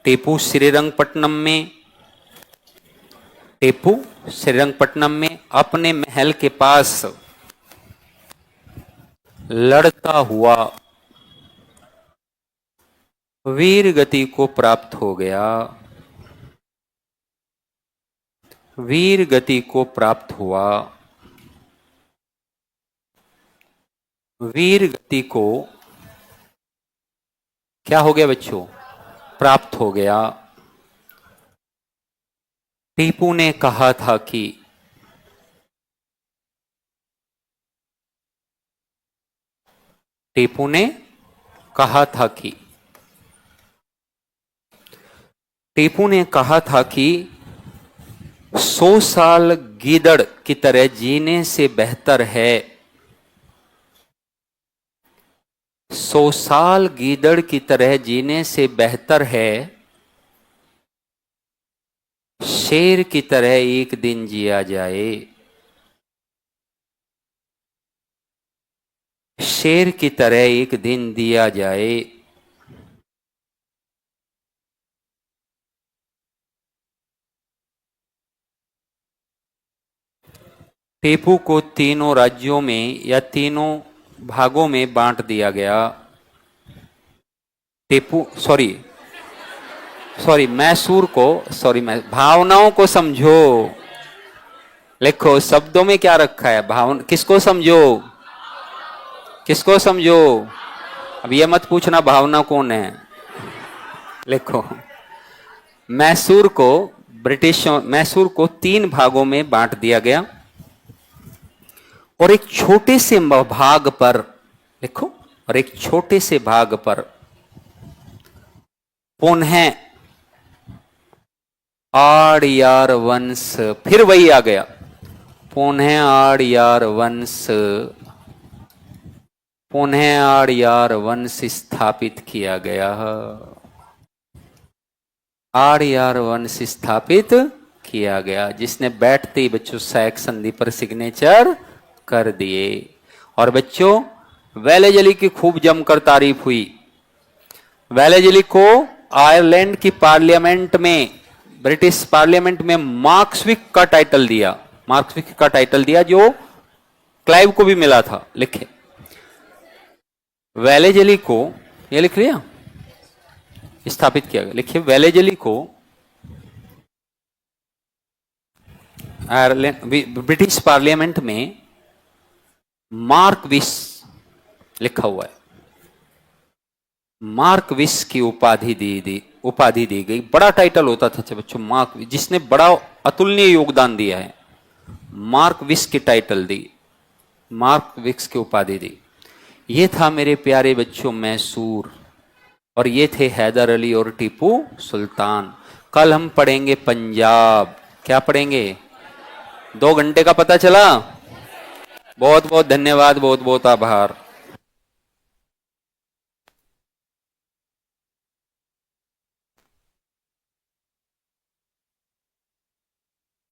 टीपू श्रीरंगपट्टनम में टीपू श्रीरंगपट्टनम में अपने महल के पास लड़ता हुआ वीर गति को प्राप्त हो गया। वीर गति को प्राप्त हुआ। वीर गति को क्या हो गया बच्चों? प्राप्त हो गया। टीपू ने कहा था कि टीपू ने कहा था कि टीपू ने कहा था कि 100 साल गीदड़ की तरह जीने से बेहतर है 100 साल गीदड़ की तरह जीने से बेहतर है शेर की तरह एक दिन जिया जाए। शेर की तरह एक दिन दिया जाए। टीपू को तीनों राज्यों में या तीनों भागों में बांट दिया गया। टीपू सॉरी मैसूर को भावनाओं को समझो। लिखो शब्दों में क्या रखा है? भावना। किसको समझो? किसको समझो? अब ये मत पूछना भावना कौन है। लिखो मैसूर को 3 भागों में बांट दिया गया और एक छोटे से भाग पर लिखो और एक छोटे से भाग पर पुनः आड़ियार वंश, फिर वही आ गया, पुनः आड़ियार वंश स्थापित किया गया। आड़ियार वंश स्थापित किया गया, जिसने बैठते ही बच्चों सैक संधि पर सिग्नेचर कर दिए। और बच्चों वेलेजली की खूब जमकर तारीफ हुई। वेलेजली को आयरलैंड की पार्लियामेंट में, ब्रिटिश पार्लियामेंट में मार्क्सविक का टाइटल दिया, जो क्लाइव को भी मिला था। लिखे वेलेजली को, ये लिख लिया, स्थापित किया गया। लिखिए वेलेजली को आयरलैंड ब्रिटिश पार्लियामेंट में मार्कविस लिखा हुआ है, मार्कविस की उपाधि दी गई। बड़ा टाइटल होता था बच्चों मार्कविस, जिसने बड़ा अतुलनीय योगदान दिया है, मार्कविस की टाइटल दी, मार्कविस की उपाधि दी। ये था मेरे प्यारे बच्चों मैसूर, और ये थे हैदर अली और टीपू सुल्तान। कल हम पढ़ेंगे पंजाब। क्या पढ़ेंगे? 2 घंटे का पता चला? बहुत बहुत धन्यवाद, बहुत बहुत आभार।